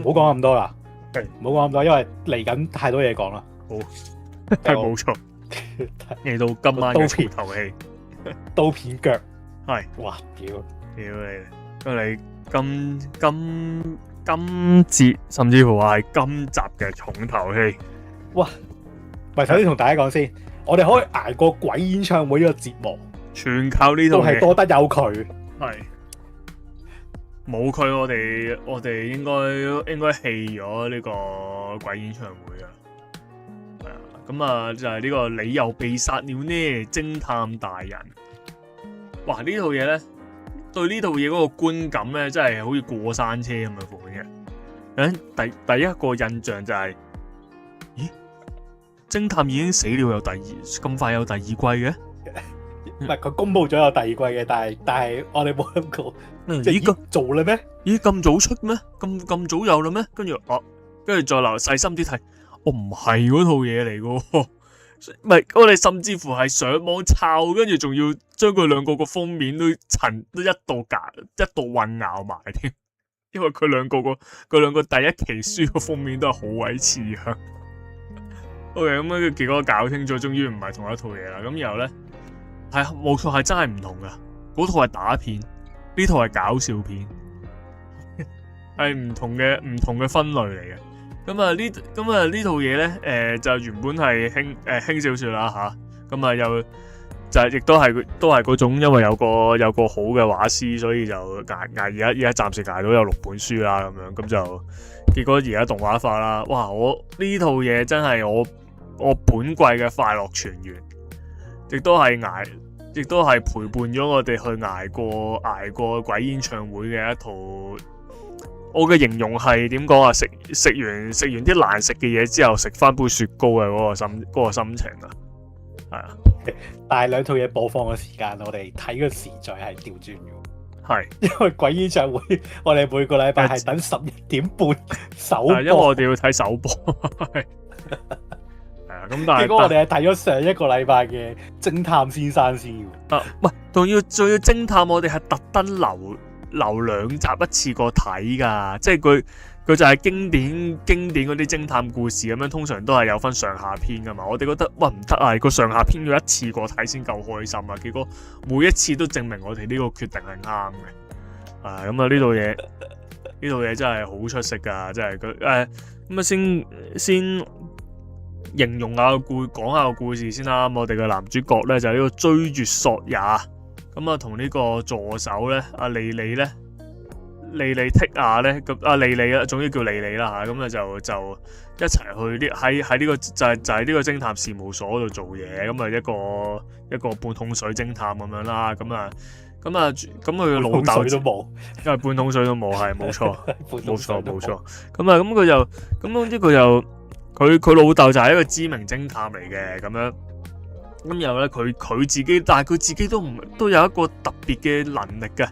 唔好講咁多啦，係唔好講咁多，因為嚟緊太多嘢講啦。好，係冇錯。嚟到今晚嘅重頭戲，刀片腳係哇屌！你今節甚至乎係今集嘅重頭戲。哇！咪首先同大家講先，我哋可以捱過鬼演唱會呢個折磨，全靠呢套都係嘢。多得有佢。係冇佢，我哋應該棄咗呢個鬼演唱會啊。係啊，咁啊就係呢個你又被殺了呢，偵探大人。哇！呢套嘢咧，對呢套嘢嗰個觀感咧，真係好似過山車咁嘅款嘅。第一個印象就係、咦？偵探已經死了，有咁快有第二季嘅？唔係佢公佈咗有第二季嘅，但係我哋冇諗過，即係咦做啦咩？咦咁早出咩？咁早有啦咩？跟住再留細心啲睇，我唔係嗰套嘢嚟嘅，唔係我哋甚至乎係上網抄，跟住仲要將佢兩個個封面都一度混淆埋添，因為佢兩個第一期書個封面都係好鬼似樣。OK， 咁樣結果搞清楚，終於唔係同一套嘢啦。咁然後咧係冇錯，係真係唔同噶，嗰套係打片，呢套係搞笑片。係唔同嘅分類嚟嘅，咁啊呢套嘢咧，就原本係輕小說啦吓，咁啊又就亦都係嗰種，因為有個好嘅畫師，所以就而家暫時捱到有6本書啦，咁樣咁就結果而家動畫化啦，哇！我呢套嘢真係我本季嘅快樂泉源，亦都係陪伴咗我哋去捱過鬼演唱會嘅一套。我嘅形容係點講啊？食完啲難食嘅嘢之後，食翻杯雪糕嘅嗰個心情啊，係啊。但係兩套嘢播放嘅時間，我哋睇嘅時序係調轉嘅。係，因為鬼演唱會，我哋每個禮拜係等11:30首播，因為我哋要睇首播。係啊，咁但係結果我哋係睇咗上一個禮拜嘅偵探先生先。唔係，仲要偵探，我哋係特登留2集一次過睇㗎，即係佢就係經典嗰啲偵探故事咁樣，通常都係有分上下篇㗎嘛。我哋覺得哇唔得啊，個上下篇要一次過睇先夠開心啊。結果每一次都證明我哋呢個決定係啱嘅。咁啊呢套嘢真係好出色㗎，真係佢咁啊先形容下講下個故事先啦。我哋嘅男主角咧就係呢個追月索也。咁啊，同呢個助手咧，阿莉莉剔亞咧，咁阿莉莉啊，總之叫莉莉啦嚇，咁啊就一齊去喺呢個就係呢個偵探事務所度做嘢，咁啊一個半桶水偵探咁樣啦，咁佢老豆都冇，因為半桶水都冇，係冇錯，冇錯，咁啊佢老豆就係一個知名偵探嚟嘅，咁樣。咁然後咧，佢自己，但係佢自己都有一個特別嘅能力嘅。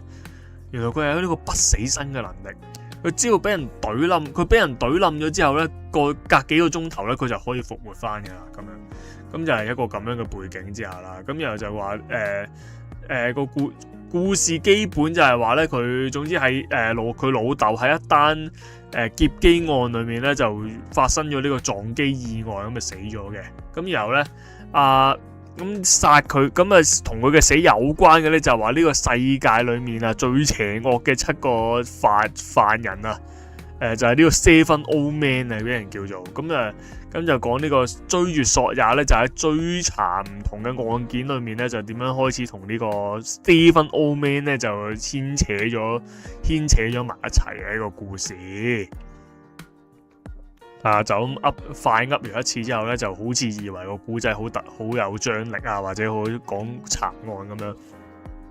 原來佢係有呢個不死身嘅能力。佢只要俾人懟冧，佢俾人懟冧咗之後咧，隔幾個鐘頭咧，佢就可以復活翻嘅啦。咁就係一個咁樣嘅背景之下啦。咁然後就話個故事基本就係話咧，佢總之喺佢老豆喺一單劫機案裏面咧，就發生咗呢個撞機意外咁就死咗嘅。咁然後咧咁殺佢，咁啊同佢嘅死有關嘅咧，就係話呢個世界裏面啊最邪惡嘅7個犯人啊，就係呢個 Seven Old Men 啊，俾人叫做咁就講呢個追月索也咧，就喺追查唔同嘅案件裏面咧，就點樣開始同呢個 Seven Old Men 咧就牽扯咗埋一齊嘅一個故事。就咁快噏完一次之後咧，就好似以為個古仔好有張力啊，或者好講查案咁樣。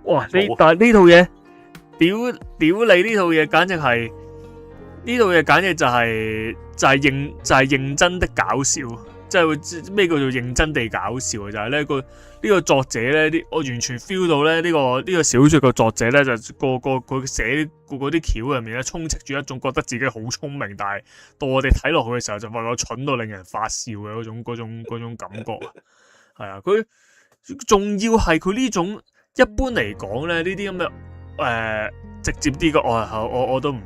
哇！但係呢套嘢，屌你呢套嘢，簡直係就係認真的搞笑，即係咩叫做認真地搞笑啊？就係咧呢個作者咧，我完全 feel 到咧呢個小說嘅作者咧，就佢寫嗰啲橋入面咧，充斥住一種覺得自己好聰明，但係到我哋睇落去嘅時候，就發覺蠢到令人發笑嘅嗰種感覺啊！係啊，佢仲要係佢呢種一般嚟講咧，呢啲咁嘅直接啲嘅我都唔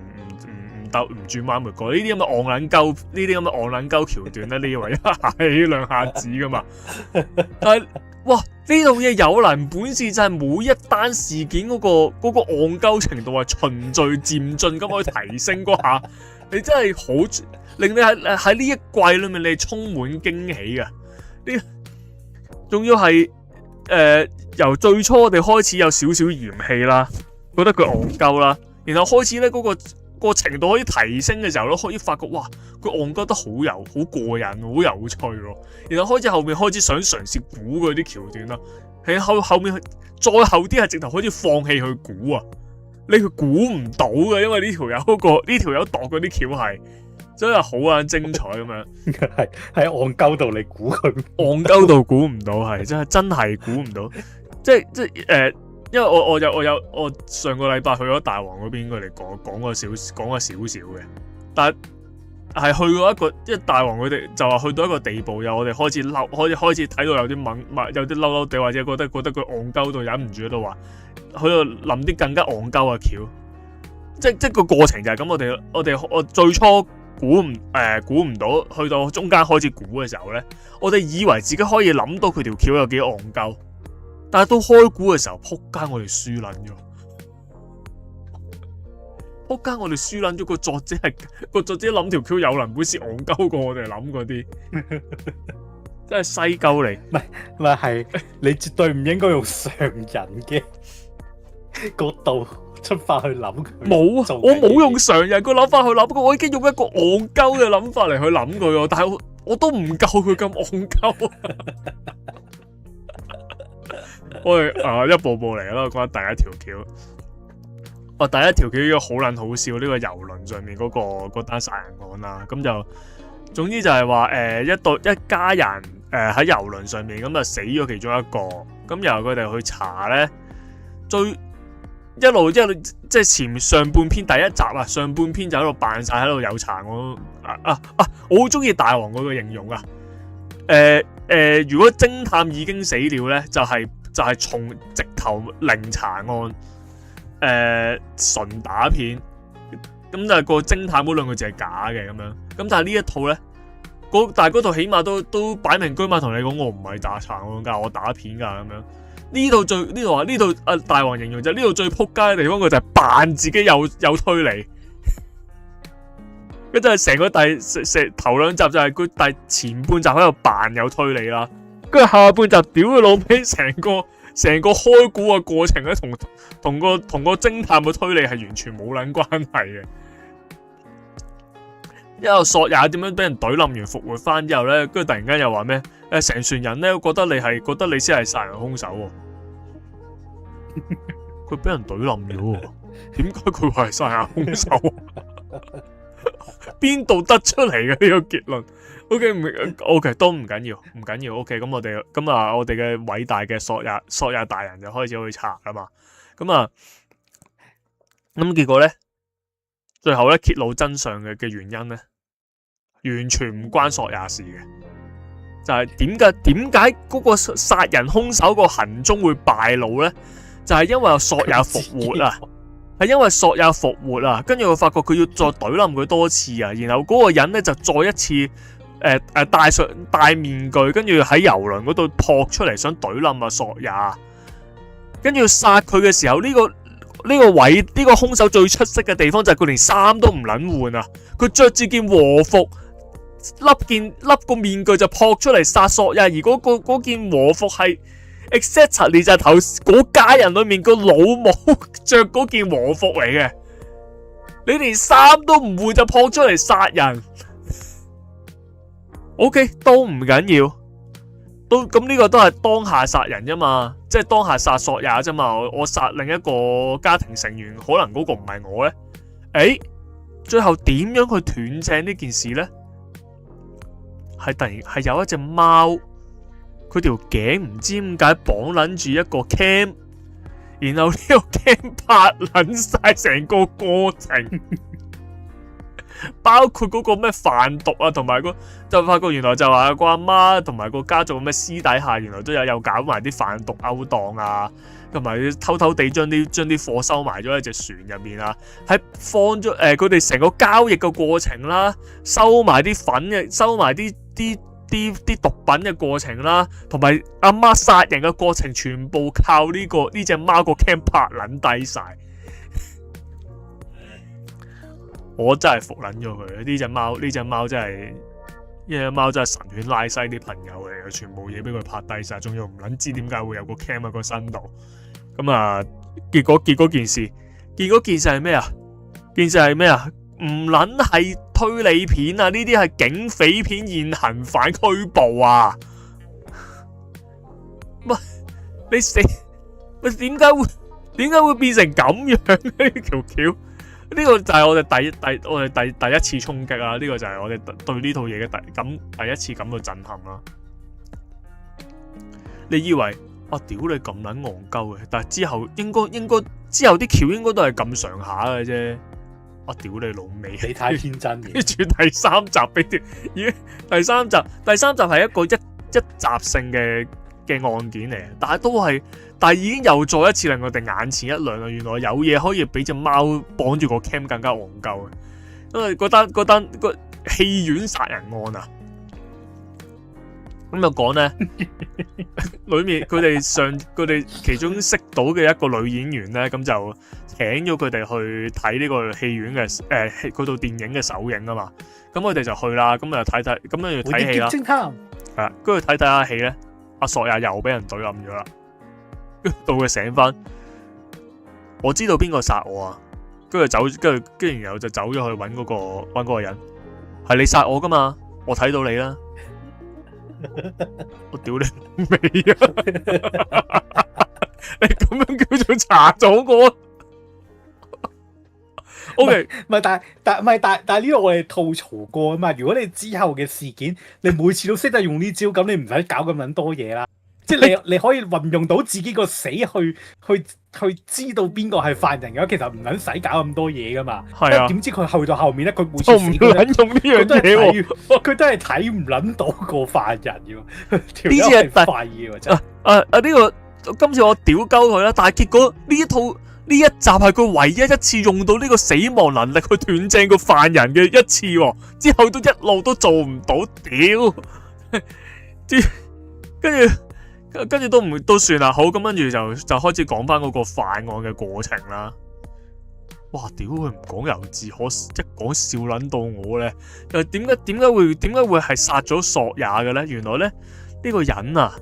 唔轉彎抹角，呢啲咁嘅戇撚鳩橋段咧，你以為係兩下子噶嘛？但係哇，呢套嘢有能本事就係每一單事件嗰個戇鳩程度係循序漸進咁去提升嗰下，你真係好令你喺呢一季裏面你係充滿驚喜嘅。呢仲要係由最初我哋開始有少少嫌棄啦，覺得佢戇鳩啦，然後開始咧嗰個程度可以提升嘅時候咧，可以發覺哇，佢戇鳩得好過癮，好有趣喎。然後後面開始想嘗試估嗰啲橋段啦，喺後面再後啲係直頭開始放棄去估啊，你佢估唔到嘅，因為呢條友度嗰啲橋係真係好撚精彩咁樣，係戇鳩度你估佢，戇鳩度估唔到，係真係估唔到，即係因為我上個禮拜去咗大王嗰邊，佢哋講過少少嘅，但係去過一個，即係大王佢哋就話去到一個地步，我哋開始睇到有啲有啲嬲地，或者覺得佢戇鳩到忍唔住喺度話，喺度諗啲更加戇鳩嘅橋，即個過程就係咁。我最初估唔到，去到中間開始估嘅時候咧，我哋以為自己可以諗到佢條橋有幾戇鳩。但係到開估嘅時候，撲街我哋輸撚咗，個作者諗條橋有能本事戇鳩過我哋諗嗰啲，真係西鳩嚟。唔係你絕對唔應該用常人嘅角度出發去諗佢。冇啊，我冇用常人個諗法去諗，我已經用一個戇鳩嘅諗法嚟去諗佢，但係我都唔夠佢咁戇鳩。我哋一步步嚟啦，講第一條橋。第一條橋已經好撚好笑，呢個遊輪上面嗰單殺人案啦。咁就總之就係話一家人喺遊輪上面，咁就死咗其中一個。咁由佢哋去查咧，一路即係上半篇第一集啊，上半篇就喺度扮晒喺度有查案。我好中意大王嗰個形容啊。如果偵探已經死了咧，就係從直頭零查案，純打片，咁就係個偵探嗰兩個字係假嘅咁樣。咁但係呢一套咧，但係嗰套起碼都擺明居馬同你講，我唔係查案㗎，我打片㗎咁樣。呢度大王形容就係呢度最撲街嘅地方，佢就係扮自己有推理。跟住係成個頭兩集就係佢第前半集喺度扮有推理啦，跟住下半集屌佢老味，成個開估嘅過程咧，同個偵探嘅推理係完全冇撚關係嘅。一路索也點樣俾人懟冧完復活翻之後咧，跟住突然間又話咩？成船人咧覺得你先係殺人兇手喎。佢俾人懟冧咗喎，點解佢話係殺人兇手？邊度得出嚟嘅呢個結論 ？OK 都唔緊要。OK 咁我哋嘅偉大嘅索也大人就開始去查啦嘛。咁結果咧，最後咧揭露真相嘅原因咧，完全唔關索也事嘅，就係點解嗰個殺人兇手個行蹤會敗露咧？就係因為索也復活啊！係因為索也復活啊，跟住我發覺佢要再懟冧佢多次啊，然後嗰個人咧就再一次戴面具，跟住喺遊輪嗰度撲出嚟想懟冧索也，跟住要殺佢嘅時候，呢個兇手最出色嘅地方就係佢連衫都唔撚換啊，佢着住件和服，笠個面具就撲出嚟殺索也，而嗰件和服係。exactly 就係頭嗰家人裏面個老母着嗰件和服嚟嘅，你連衫都唔換就撲出嚟殺人 ，OK 都唔緊要，咁呢個都係當下殺人啫嘛，即係當下殺索也啫嘛，我殺另一個家庭成員，可能嗰個唔係我咧，最後點樣去斷正呢件事咧？係突然係有一隻貓。佢條頸唔知點解綁撚住一個 cam， 然後呢個 cam 拍撚晒成個過程，包括嗰個咩販毒啊，同埋就發覺原來就話個阿媽同埋個家族咩私底下原來都有搞埋啲販毒勾當啊，同埋偷偷地將啲貨收埋咗喺隻船入面啊，喺放咗佢哋成個交易嘅過程啦，收埋啲粉嘅，收埋啲毒品嘅過程啦，同埋阿媽殺人嘅過程，全部靠呢隻貓個 cam 拍撚低晒。我真係服撚咗佢，呢隻貓真係，神犬拉西啲朋友嚟嘅，全部嘢俾佢拍低晒，仲要唔撚知點解會有個 cam 喺個身度。咁啊，結果件事係咩啊？件事係咩啊？唔撚係推理片啊，呢啲係警匪片，現行犯拘捕啊！喂，你死喂，點解會變成咁樣呢條橋？呢個就係我哋第一次衝擊啊！呢個就係我哋對呢套嘢嘅第一次感到震撼啦。你以為屌你咁撚戇鳩嘅，但係之後應該之後啲橋應該都係咁上下嘅啫。屌你老味，你太天真嘅。跟住第三集俾條，第三集係一個一集性嘅案件嚟，但係已經又再一次令我哋眼前一亮啦！原來有嘢可以俾隻貓綁住個 cam 更加戇鳩嘅，因為嗰單個戲院殺人案啊，咁就講咧，裏面佢哋其中識到嘅一個女演員咧，咁就請咗佢哋去睇呢個戲院嘅嗰套電影嘅首映啊嘛，咁我哋就去啦，咁啊睇，咁跟住睇戲啦，係啦，跟住睇下戲咧，阿索也又俾人懟冧咗啦，到佢醒翻，我知道邊個殺我啊，跟住然後就走咗去揾嗰個人，係你殺我噶嘛，我睇到你啦。我屌你未啊！你咁樣叫做查咗我？OK， 唔係，但係呢個我哋吐槽過啊嘛。如果你之後嘅事件，你每次都識得用呢招，咁你唔使搞咁撚多嘢啦。即係你可以運用到自己個死去知道邊個係犯人嘅話，其實唔撚使搞咁多嘢噶嘛。係啊。點知佢去到後面咧，佢每次死都撚用呢樣嘢喎，佢都係睇唔撚到個犯人嘅。呢次係廢嘅真。呢個今次我屌鳩佢啦，但係結果呢一集係佢唯一一次用到呢個死亡能力去斷正個犯人嘅一次喎，之後都一路都做唔到，屌！跟住都算啦，好，咁跟住就開始講翻嗰個犯案嘅過程啦。哇！屌佢唔講由自可，一講笑撚到我咧。又點解會係殺咗索也嘅咧？原來咧呢個人啊，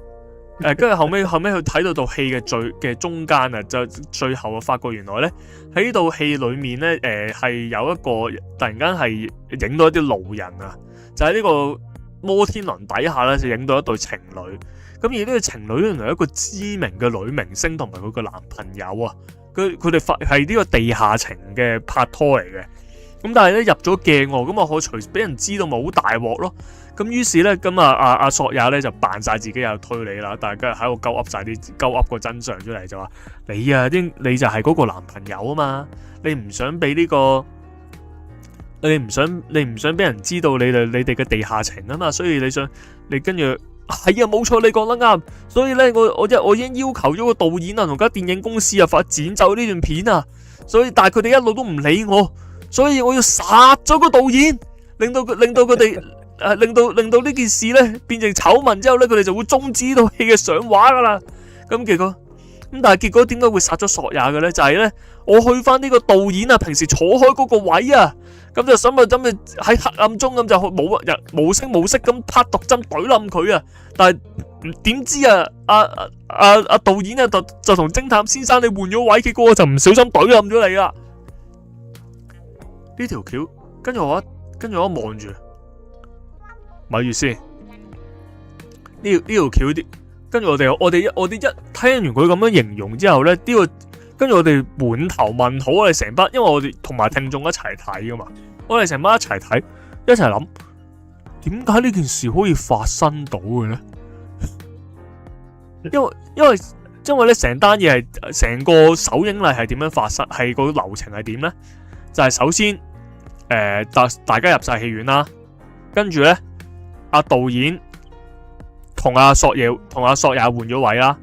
跟住後尾佢睇到套戲嘅中間啊，就最後啊發覺原來咧喺呢套戲裏面咧係有一個突然間係影到一啲路人啊，就喺呢個摩天輪底下咧就影到一對情侶。咁而呢個情侶原來係一個知名嘅女明星同埋佢個男朋友啊，佢哋係呢個地下情嘅拍拖嚟嘅。咁但係咧入咗鏡喎，咁啊可隨俾人知道咪好大鑊咯。咁於是咧咁阿索也咧就扮晒自己有推理啦，大家喺度鳩噏晒啲鳩噏個真相出嚟，就話你就係嗰個男朋友啊嘛，你唔想俾呢個，你唔想俾人知道你哋嘅地下情啊嘛，所以你跟住。係啊，冇錯，你講得啱。所以咧，我已經要求咗個導演啊，同間電影公司啊，剪走呢段片啊。但係佢哋一路都唔理我，所以我要殺咗個導演，令到佢哋令到呢件事咧變成醜聞之後咧，佢哋就會終止呢套戲嘅上畫噶啦。但係結果點解會殺咗索也嘅咧？就係咧，我去翻呢個導演啊，平時坐開嗰個位啊。咁就喺黑暗中咁就無聲無息咁拍毒針懟冧佢啊！但係點知啊，導演啊就同偵探先生你換咗位，結果就唔小心懟冧咗你啦！呢條橋，跟住我望住，咪住先。呢條橋啲，跟住我哋一聽完佢咁樣形容之後咧，跟住我哋滿頭問號，我哋成班，因為我哋同埋聽眾一齊睇噶嘛，我哋成班一齊睇，一齊諗，點解呢件事可以發生到嘅咧？因為咧成單嘢係成個首映禮係點樣發生，係個流程係點咧？就係首先大家入晒戲院啦，跟住咧阿導演同阿索也換咗位啦，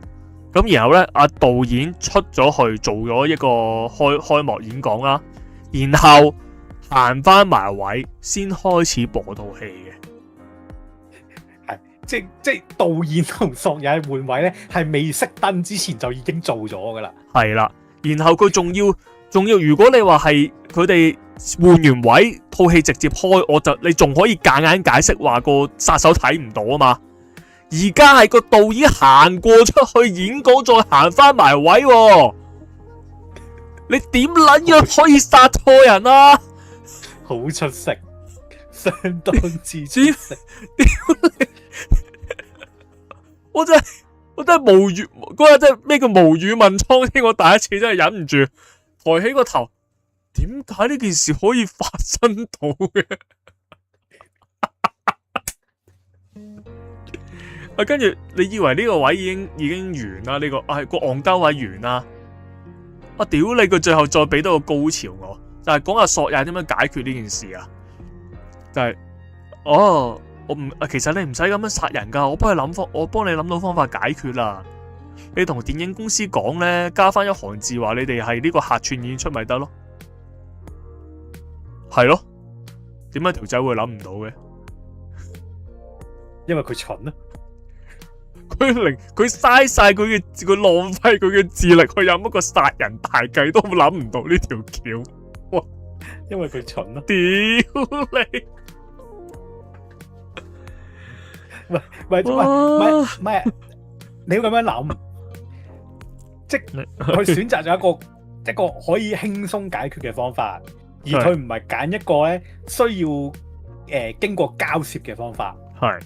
咁然後咧阿導演出咗去做咗一個開幕演講啦，然後行翻埋位先開始播套戲嘅。即係導演同索也換位咧，係未熄燈之前就已經做咗噶啦。係啦，然後佢仲要，如果你話係佢哋換完位，套戲直接開，你仲可以夾硬解釋話個殺手睇唔到啊嘛。而家係個導演行過出去演講，再行翻埋位喎，你點撚樣可以殺錯人啊？好出色，相當之出色。我真係無語，嗰日真係咩叫無語問蒼天，我第一次真係忍唔住抬起個頭，點解呢件事可以發生到嘅？跟住你以為呢個位已經完啦？呢個個戇鳩位完啦？屌你！佢最後再俾到個高潮我，就係講阿索也點樣解決呢件事啊？就係其實你唔使咁樣殺人噶，我幫你諗到方法解決啦。你同電影公司講咧，加翻一行字話你哋係呢個客串演出咪得咯？係咯？點解條仔會諗唔到嘅？因為佢蠢啊！佢嘥晒佢浪費佢嘅智力去有一個殺人大計都諗唔到呢條橋。哇！因為佢蠢啊！屌你！唔係，你要咁樣諗，即係佢選擇咗一個可以輕鬆解決嘅方法，而佢唔係揀一個咧需要經過交涉嘅方法。係，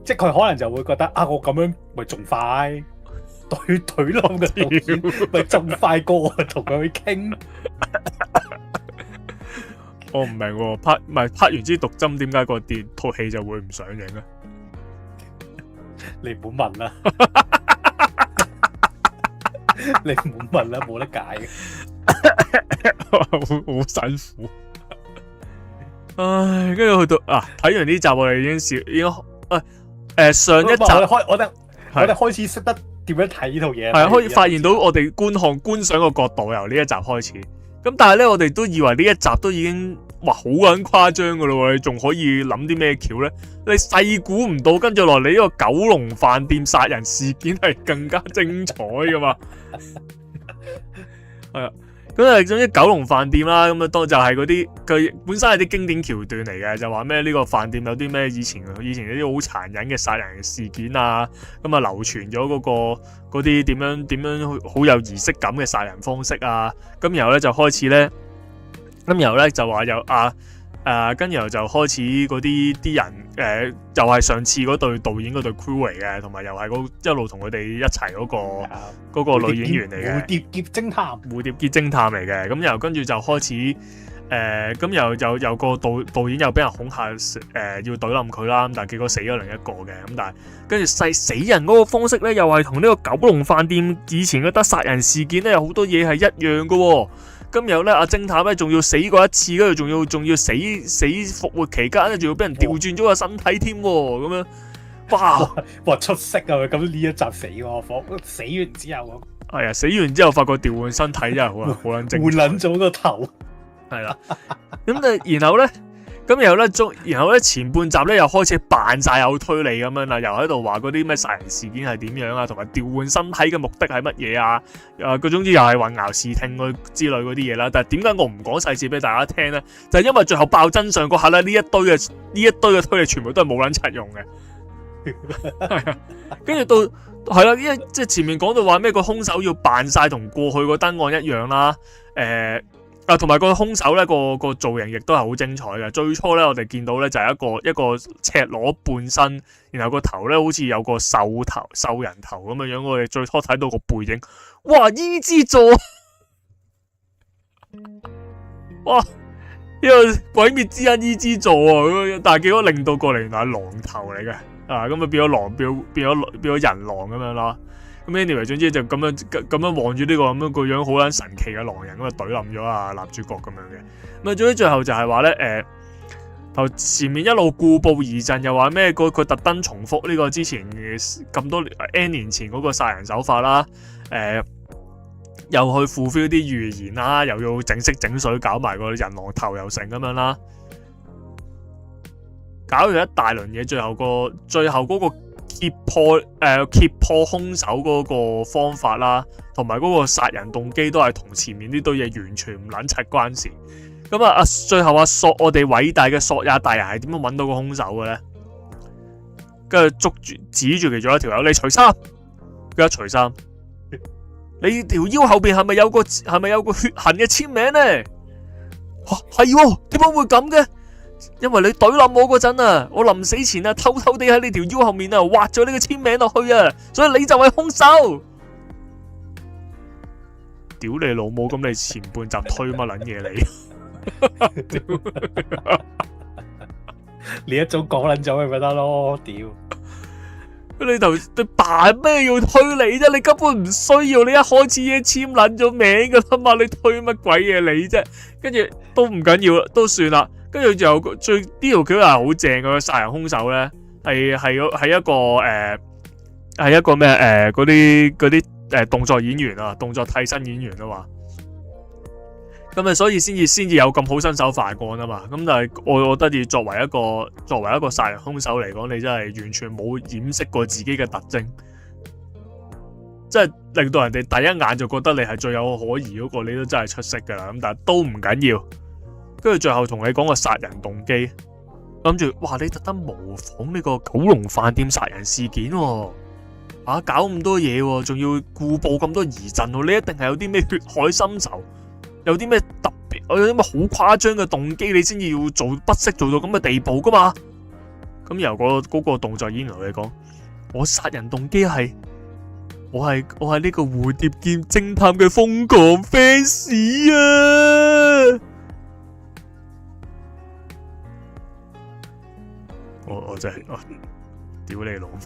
即係佢可能就會覺得我咁樣咪仲快，懟冧個導演咪仲快過同佢去傾。我唔明喎，拍完支毒針，點解個套戲就會唔上映啊？你唔好問啦，你唔好問啦，冇得解嘅，好辛苦。唉，跟住去到睇完呢集，我哋已經上一集我哋開始識得點樣睇呢套嘢，係可以發現到我哋觀賞個角度由呢一集開始。咁但係咧，我哋都以為呢一集都已經好撚誇張噶啦，你仲可以諗啲咩橋咧？你細估唔到，跟住落嚟呢個九龍飯店殺人事件係更加精彩噶嘛？係啊，咁總之九龍飯店啦，咁當就係嗰啲佢本身係啲經典橋段嚟嘅，就話咩呢個飯店有啲咩以前有啲好殘忍嘅殺人事件啊，咁啊流傳咗嗰啲點樣好有儀式感嘅殺人方式啊，咁然後咧就開始咧，咁然後咧就話有跟然後就開始嗰啲人又係上次嗰對導演嗰對 crew 嚟嘅，同埋又係一路同佢哋一齊嗰個女演員嚟嘅，蝴蝶結偵探嚟嘅，咁然後跟住就開始咁又個導演又俾人恐嚇要懟冧佢啦，但係結果死咗另一個嘅，咁但係跟住死人嗰個方式咧，又係同呢個九龍飯店以前嗰單殺人事件咧，有好多嘢係一樣嘅喎。咁然後咧，阿偵探咧仲要死過一次，跟住仲要死復活期間咧，仲要俾人調轉咗個身體添，咁樣哇出色啊！咁呢一集死完之後，係啊，死完之後發覺調換身體真係好撚精彩，換撚咗個頭，係啦。咁然後咧前半集咧又開始扮晒有推理咁樣啦，又喺度話嗰啲咩殺人事件係點樣啊，同埋調換身體嘅目的係乜嘢啊？佢總之又係混淆視聽之類嗰啲嘢啦。但係點解我唔講細節俾大家聽咧？就係因為最後爆真相嗰下咧，呢一堆嘅推理全部都係冇撚柒用嘅。係啊，跟住到係啦，因為即係前面講到話咩個兇手要扮晒同過去個單案一樣啦，同埋個兇手咧個造型亦都係好精彩嘅。最初咧我哋見到咧就係一個赤裸半身，然後個頭咧好似有個獸人頭咁樣樣。我哋最初睇到個背影，哇！伊之助，哇！呢個鬼滅之刃伊之助啊！但係結果令到過嚟原來係狼頭嚟嘅，咁啊變咗狼，變咗人狼咁樣啦。咁 anyway 總之就咁樣望住呢個咁樣個樣好撚神奇嘅狼人咁啊懟冧咗啊男主角咁樣嘅。咁啊總之最後就係話咧頭前面一路故步而陣，又話咩佢特登重複呢個之前咁多N 年前嗰個殺人手法啦，又去 fulfill 啲預言啦，又要整色整水搞埋個人狼頭又成咁樣啦，搞咗一大輪嘢，最後嗰個揭破兇手嗰個方法啦，同埋嗰個殺人動機都係同前面呢堆嘢完全唔撚柒關事。咁啊最後我哋偉大嘅索也大人係點樣揾到個兇手嘅咧？跟住指住其中一條友，你除衫，佢一除衫，你條腰後邊係咪有個血痕嘅簽名咧？係喎，點解會咁嘅？因為你懟冧我嗰陣啊，我臨死前啊偷偷地喺你條腰後面啊畫咗呢個簽名落去啊，所以你就係兇手。屌你老母！咁你前半集推乜撚嘢你？你一早講撚咗佢咪得咯，屌！你扮咩要推你啫？你根本唔需要，你一開始已經簽撚咗名噶啦嘛，你推乜鬼嘢你啫？跟住都唔緊要啦，都算啦。跟住又呢條橋又係好正嘅，殺人兇手咧係一個咩嗰啲動作演員啊，動作替身演員啊嘛。咁啊，所以先至有咁好身手犯案啊嘛。咁但係我覺得要作為一個殺人兇手嚟講，你真係完全冇掩飾過自己嘅特徵，即係令到人哋第一眼就覺得你係最有可疑嗰個，你都真係出色噶啦。咁但係都唔緊要，跟住最後同你講個殺人動機，諗住哇你特登模仿呢個九龍飯店殺人事件喎，搞咁多嘢喎，仲要故布咁多疑陣喎，你一定係有啲咩血海深仇。有啲咩特別，有啲咩好誇張嘅動機，你先至要做不惜做到咁嘅地步噶嘛？咁由嗰個動作演員嚟講，我殺人動機係我係呢個蝴蝶劍偵探嘅瘋狂 fans 啊！我真係屌你老味！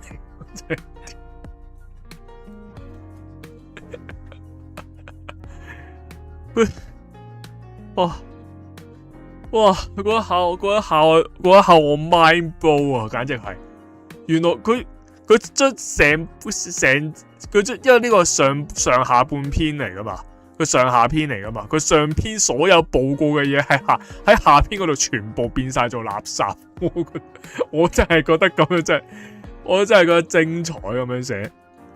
哇！嗰一下我 mind blow 啊，簡直係！原來佢將因為呢個上下半篇嚟噶嘛，佢上下篇嚟噶嘛，佢上篇所有報告嘅嘢喺下篇嗰度全部變晒做垃圾。我真係覺得咁樣我真係覺得精彩咁樣寫。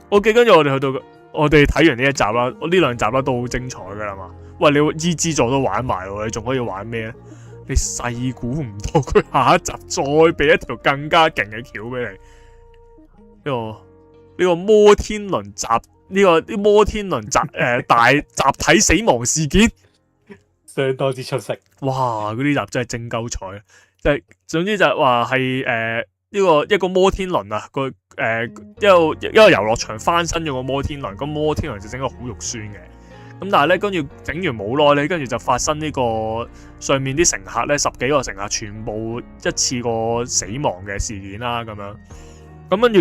跟住我哋去到我哋睇完呢一集啦，呢兩集啦都好精彩噶啦嘛。喂，你依支座都玩埋喎，你仲可以玩咩咧？你細估唔到佢下一集再俾一條更加勁嘅橋俾你。呢個摩天輪摩天輪大集體死亡事件，相當之出色。哇！嗰啲集真係精鳩彩，總之就係話係一個摩天輪啊，一個遊樂場翻新咗個摩天輪，咁摩天輪就整個好肉酸嘅。咁但係咧，跟住整完冇耐咧，跟住就發生呢個上面啲乘客咧，10幾個乘客全部一次過死亡嘅事件啦，咁樣。咁跟住，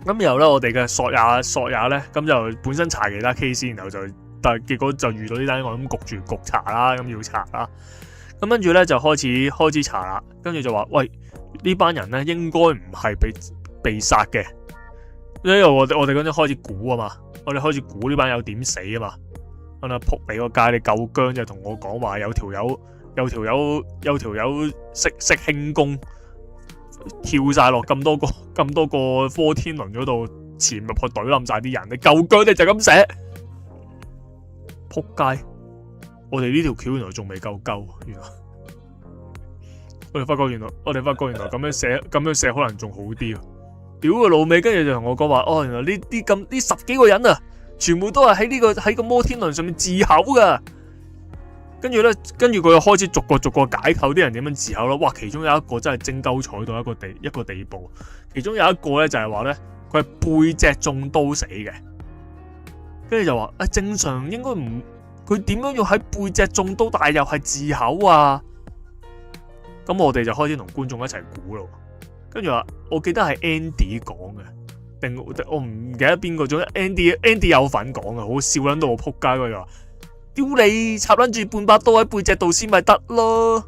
咁然後咧，我哋嘅索也咧，咁就本身查其他 case，然後但係結果就遇到呢單案，咁焗查啦，咁要查啦。咁跟住咧就開始查啦，跟住就話喂，呢班人咧應該唔係被殺嘅，因為我哋嗰陣開始估啊嘛。我哋開始估呢班友點死啊嘛，咁啊仆你個街，你夠薑就同我講話有條友識輕功，跳晒落咁多個摩天輪嗰度，潛入去懟冧晒啲人，你夠薑你就咁寫，仆街！我哋呢條橋原來仲未夠鳩，原來我哋發覺原來咁樣寫可能仲好啲。屌個老味，跟住就同我講話，原來呢10幾個人啊，全部都係喺個摩天輪上面自口噶。跟住佢又開始逐個解構啲人點樣自口咯。哇，其中有一個真係精鳩彩到一個地步。其中有一個咧就係話咧，佢係背脊中刀死嘅。跟住就話正常應該唔，佢點樣要喺背脊中刀，但係又係自口啊？咁我哋就開始同觀眾一齊估咯。跟住話，我記得係 Andy 講嘅，定我唔記得邊個種 Andy 有份講啊，好笑撚到我撲街嗰度。屌你插撚住半把刀喺背脊度先咪得咯！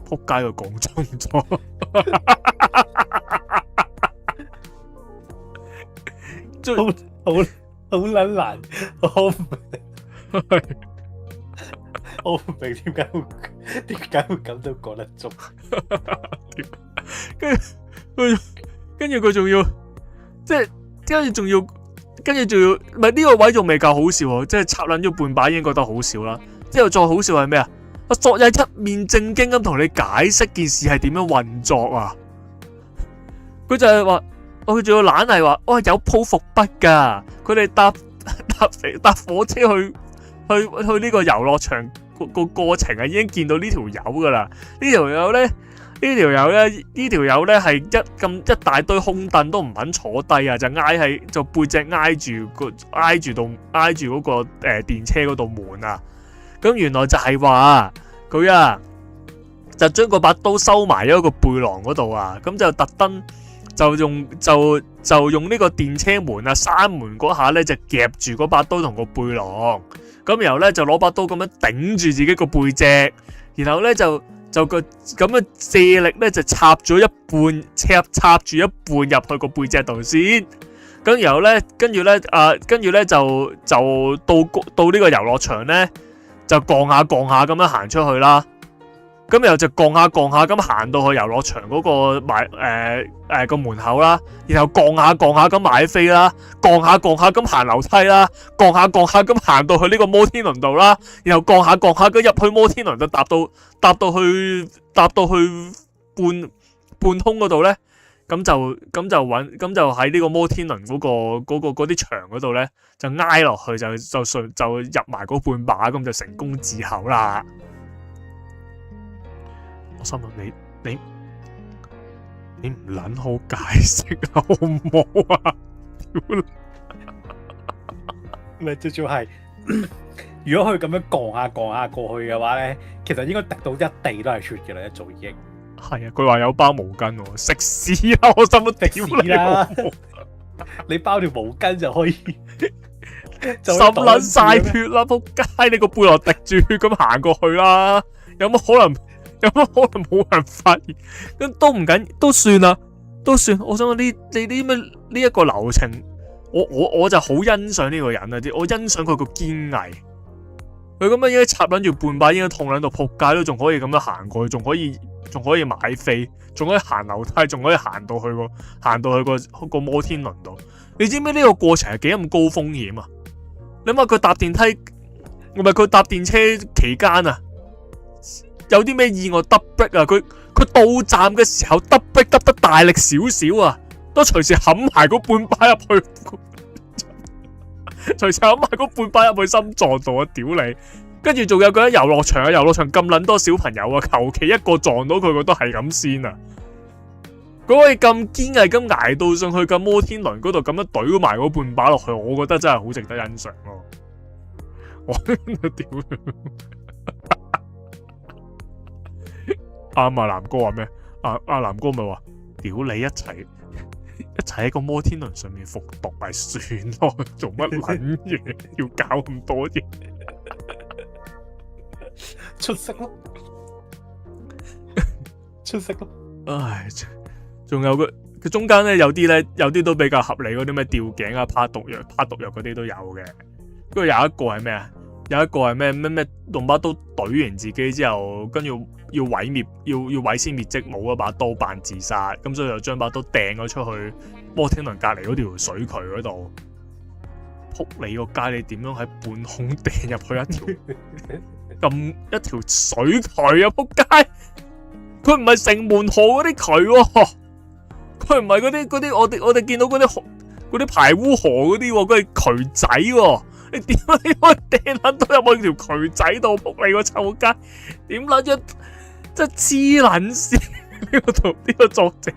撲街佢講中咗，好撚難，我唔明點解會咁都講得中。跟住佢仲要，即係跟住仲要，唔係呢個位仲未夠好笑喎，即係插撚咗半把已經覺得好笑啦。之後再好笑係咩啊？阿索也一面正經咁同你解釋件事係點樣運作啊！佢就係話，佢仲要懶係話，哇有鋪伏筆㗎，佢哋搭火車去呢個遊樂場個過程啊，已經見到呢條友㗎啦。呢條友咧係一大堆空凳都唔肯坐低啊，就背脊挨住嗰個電車嗰度門啊。咁原來就係話佢啊，就將嗰把刀收埋咗個背囊嗰度啊。咁就特登就用呢個電車門啊閂門嗰下咧，就夾住嗰把刀同個背囊。咁然後咧就攞把刀咁樣頂住自己個背脊，然後咧就個咁樣借力咧就插住一半入去個背脊度先。咁然後咧跟住咧就到呢個遊樂場咧。就降下咁樣行出去啦，咁然後就降下咁行到去遊樂場嗰個個門口啦，然後降下咁買飛啦，降下咁行樓梯啦，降下咁行到去呢個摩天輪度啦，然後降下咁入去摩天輪就搭到去半空嗰度咧，咁就喺呢個摩天輪嗰啲牆嗰度咧，就挨落去就入埋嗰半把，咁就成功致口啦。我心諗你唔撚好解釋好唔好啊？咪最主要係，如果佢咁樣降下過去嘅話咧，其實應該滴到一地都係血嘅啦，一早已經。係啊，佢話有包毛巾喎，食屎啦！我心都屌你啦！你包條毛巾就可以，濕撚晒血啦！仆街，你個背囊滴住血咁行過去啦，有乜可能冇人發現？咁都唔緊，都算啦，都算。我想講你啲咩呢一個流程，我就好欣賞呢個人啊！我欣賞佢個堅毅。佢咁樣應該插撚住半把，應該痛撚到仆街都仲可以咁樣行過去，仲可以買飛，仲可以行樓梯，仲可以行到去個摩天輪度。你知唔知呢個過程係幾咁高風險啊？你諗下佢搭電梯，唔係佢搭電車期間啊，有啲咩意外double break啊？佢到站嘅時候double break得大力少少啊，都隨時冚埋嗰半把入去，隨時冚埋嗰半把入去心臟度啊！屌你！跟住仲有嗰啲遊樂場咁撚多小朋友啊，求其一個撞到佢都係咁先啊！佢可以咁堅毅咁捱到上去咁摩天輪嗰度咁樣懟埋嗰半把落去，我覺得真係好值得欣賞咯！我屌啱啊！南哥話咩？阿南哥咪話：屌你一齊喺個摩天輪上面服毒咪算咯，做乜撚嘢要搞咁多嘢？出色咯，唉，仲有佢中間咧有啲都比較合理，嗰啲咩吊頸啊、拍毒藥嗰啲都有嘅。跟住有一個係咩啊？有一個係咩用把刀懟完自己之後，跟住要毀滅滅跡，冇嗰把刀扮自殺，咁所以就將把刀掟咗出去摩天輪隔離嗰條水渠嗰度。撲你個街！你點樣喺半空掟入去一條水渠啊！撲街！佢唔係城門河嗰啲渠喎，佢唔係嗰啲我哋見到嗰啲排污河嗰啲喎，佢係渠仔喎。你點解可以掟撚到入去條渠仔度？撲你個臭街！點撚咗？真係黐撚線！呢個作者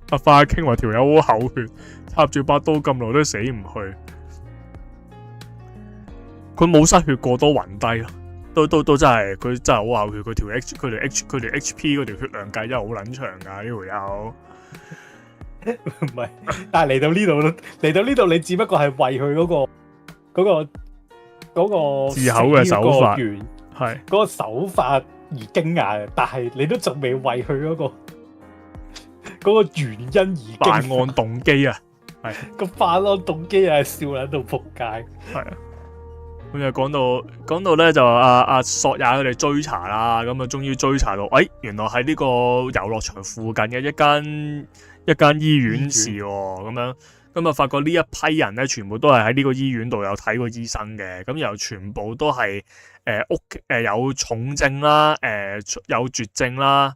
阿花傾話條友好口血，插住把刀咁耐都死唔去。佢冇失血過都暈低咯，都真係佢真係好咬血，佢條 HP 嗰條血量計真係好撚長㗎呢條友。唔係，但係嚟到呢度，你只不過係為佢嗰個字口嘅手法係嗰個手法而驚訝，但係你都仲未為佢嗰個原因而辦案動機啊，係個辦案動機係笑撚到仆街，係啊。咁就講到咧就阿索也佢哋追查啦，咁啊終於追查到，原來喺呢個遊樂場附近嘅一間醫院事喎，咁啊發覺呢一批人咧全部都係喺呢個醫院度有睇過醫生嘅，咁又全部都係有重症啦，有絕症啦，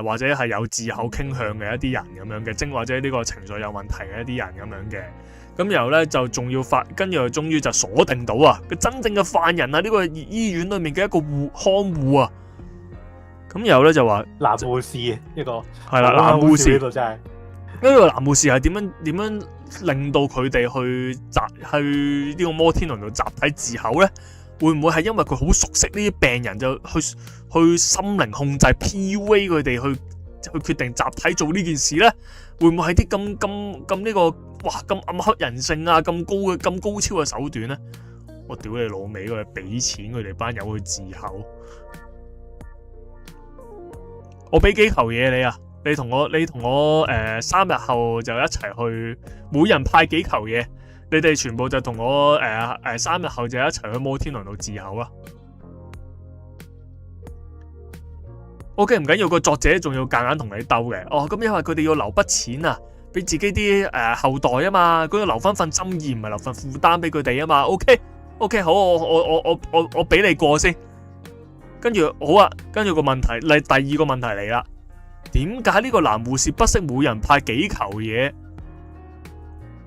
或者係有自口傾向嘅一啲人咁樣嘅，或者呢個情緒有問題嘅一啲人咁樣嘅。咁然後咧就仲要跟住又終於就鎖定到啊個真正嘅犯人啊，呢個醫院裏面嘅一個看護啊。咁然後咧就話男護士一個係啦，男護士呢度真係呢個男護士係點樣令到佢哋去呢個摩天輪度集體自口咧？會唔會係因為佢好熟悉呢啲病人，就去心靈控制 PUA 佢哋去決定集體做呢件事咧？會唔會係啲咁呢個咁暗黑人性啊，咁高超嘅手段咧？我屌你老味，佢哋俾錢佢哋班友去自口，我俾幾球嘢你啊！你同我3日後就一齊去，每人派幾球嘢，你哋全部就同我3日後就一齊去摩天輪度自口啊！OK 唔緊要，個作者仲要夾硬同你鬥嘅。咁因為佢哋要留筆錢啊，俾自己啲後代啊嘛，佢要留翻份心意，唔係留份負擔俾佢哋啊嘛。OK 好，我俾你過先。跟住好啊，跟住個問題，第二個問題嚟啦。點解呢個男護士不惜每人派幾球嘢，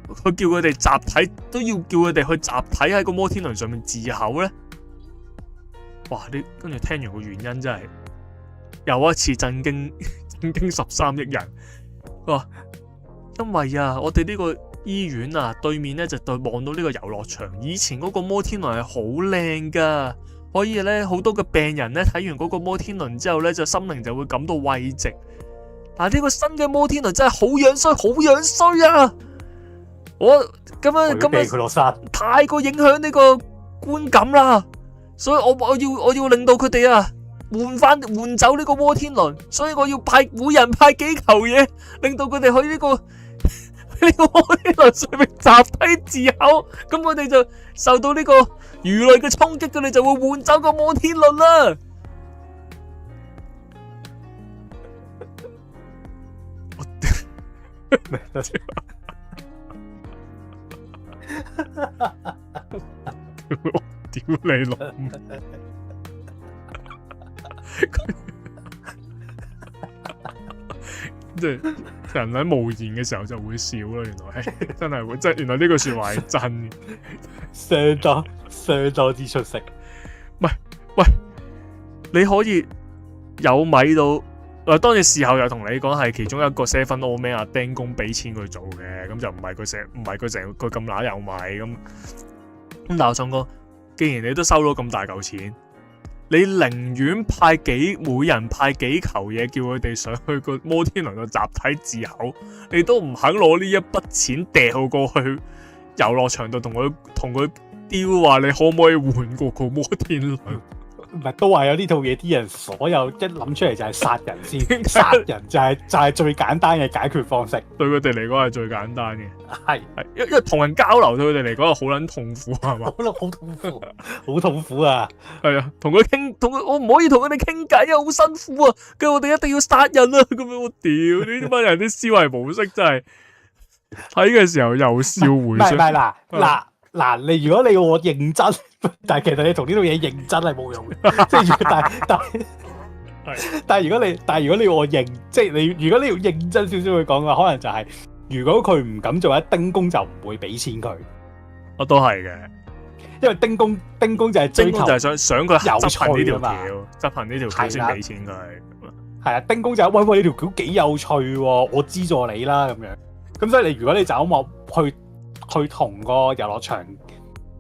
佢叫佢哋集體都要叫佢哋去集體喺個摩天輪上面自口咧？哇！你跟住聽完個原因真係又一次震驚13億人。哇！因為啊，我哋呢個醫院啊對面咧就望到呢個遊樂場，以前嗰個摩天輪係好靚噶，可以咧好多嘅病人咧睇完嗰個摩天輪之後咧就心靈就會感到慰藉。但係呢個新嘅摩天輪真係好樣衰啊！我咁樣太過影響呢個觀感啦，所以我要令到佢哋啊換走呢個摩天輪，所以我要每人派幾球嘢，令到佢哋去呢個摩天輪上面集體自口，咁我哋就受到呢個輿論嘅衝擊，佢哋就會換走個摩天輪啦。屌你老母！即係人喺無言嘅時候就會笑啦，原來係真係會，原來呢句說話係真嘅，相當之出色。喂，你可以有米到。當然事後又同你講係其中一個 7 All Man 阿釘工俾錢佢做嘅，咁就唔係佢咁乸有米咁。但係我想講，既然你都收咗咁大嚿錢，你寧願每人派幾球嘢，叫佢哋上去個摩天輪度集體自口，你都唔肯攞呢一筆錢掉過去遊樂場度同佢丟話，你可唔可以換過個摩天輪？唔係都話有呢套嘢，啲人所有一諗出嚟就係殺人先，殺人就係最簡單嘅解決方式。對佢哋嚟講係最簡單嘅，係因為同人交流對佢哋嚟講係好撚痛苦係嘛？好痛苦，好痛苦啊！係啊，我唔可以同佢哋傾偈啊，好辛苦啊！跟住我哋一定要殺人啊！咁樣我屌呢班人啲思維模式真係睇嘅時候又笑回想。唔係嗱，如果你要我認真，但係其實你同呢套嘢認真係冇用嘅，即係但係如果你要我認，即係如果你要認真少少去講嘅話，可能就係如果佢唔敢做，丁公就唔會俾錢佢。我都係嘅，因為丁公就係追求，就係想佢執行呢條橋，執行呢條橋先俾錢佢。係啊，丁公就係喂呢條橋幾有趣喎，我資助你啦咁樣。咁所以如果你就咁話去同個遊樂場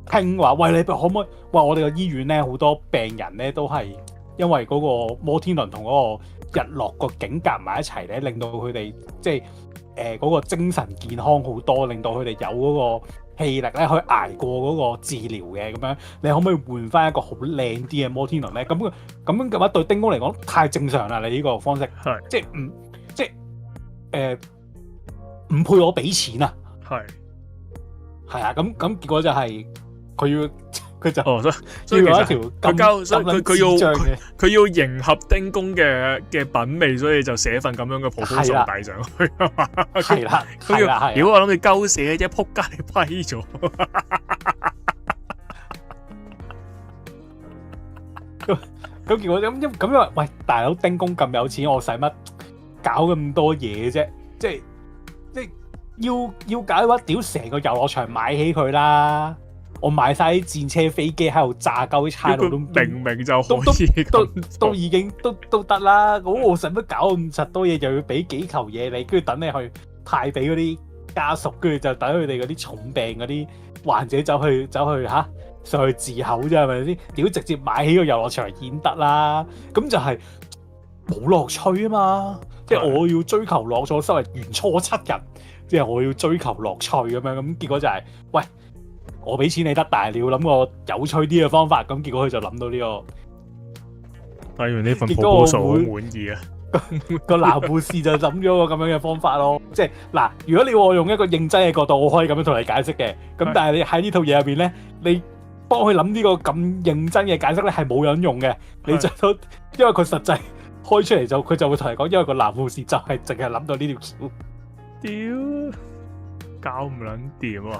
傾話，喂，你可唔可以？喂，我哋個醫院咧好多病人咧都係因為嗰個摩天輪同嗰個日落個景夾埋一齊咧，令到佢哋即係嗰個精神健康好多，令到佢哋有嗰個氣力咧去捱過嗰個治療嘅咁樣。你可唔可以換翻一個好靚啲嘅摩天輪咧？咁樣嘅話對丁公嚟講太正常啦！你呢個方式係即係唔配我俾錢啊！係啊，咁結果就係佢就所以其要有一條實佢交，所以佢要迎合丁公嘅品味，所以就寫份咁樣嘅 proposal 遞上去啊嘛。係啦，如果我諗住鳩寫啫，撲街你批咗。咁結果咁因為喂大佬丁公咁有錢，我使乜搞咁多嘢啫？即係要搞嘅話，屌成個遊樂場買起佢啦！我買晒啲戰車、飛機喺度炸鳩啲差佬都明明就可以都已經都得啦。咁我使乜搞咁柒多嘢，又要俾幾球嘢你，跟住等你去派俾嗰啲家屬，跟住就等佢哋嗰啲重病嗰啲患者走去上去治口啫，係咪先？屌直接買起個遊樂場先得啦。咁就係冇樂趣啊嘛！即係我要追求樂趣，身為原初七人。即係我要追求樂趣咁樣，咁結果就係、喂，我俾錢你得，但係你要諗個有趣啲嘅方法。咁結果佢就諗到呢個，睇完呢份 proposal 好滿意啊！個男護士就諗咗個咁樣嘅方法咯。即係嗱，如果你我用一個認真嘅角度，我可以咁樣同你解釋嘅。咁但係你喺呢套嘢入邊咧，你幫佢諗呢個咁認真嘅解釋咧，係冇人用嘅。你就都因為佢實際開出嚟佢就會同你講，因為個男護士就係淨係諗到呢條橋。屌，搞唔撚掂啊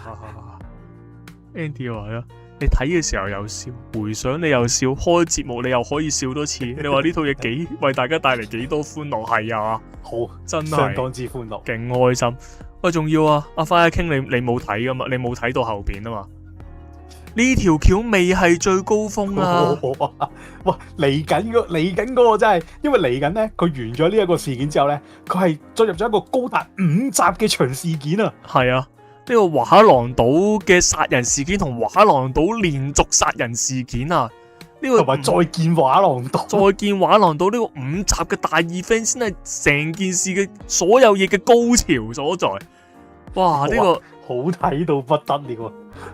！Andy 話啦，你睇嘅時候又笑，回想你又笑，開節目你又可以笑多次。你話呢套嘢幾為大家帶嚟幾多歡樂？係啊，好，真係相當之歡樂，勁開心。喂，仲要啊，阿花一傾你冇睇噶嘛？你冇睇到後邊啊嘛？呢條橋未係最高峰啊！哇，嚟緊嗰個真係，因為嚟緊咧，佢完咗呢一個事件之後咧，佢係進入咗一個高達5集嘅長事件啊！係啊，呢個畫廊島嘅殺人事件同畫廊島連續殺人事件啊，呢個同埋再見畫廊島，再見畫廊島呢個5集嘅大 event 先係成件事嘅所有嘢嘅高潮所在。哇！呢個好睇到不得了啊！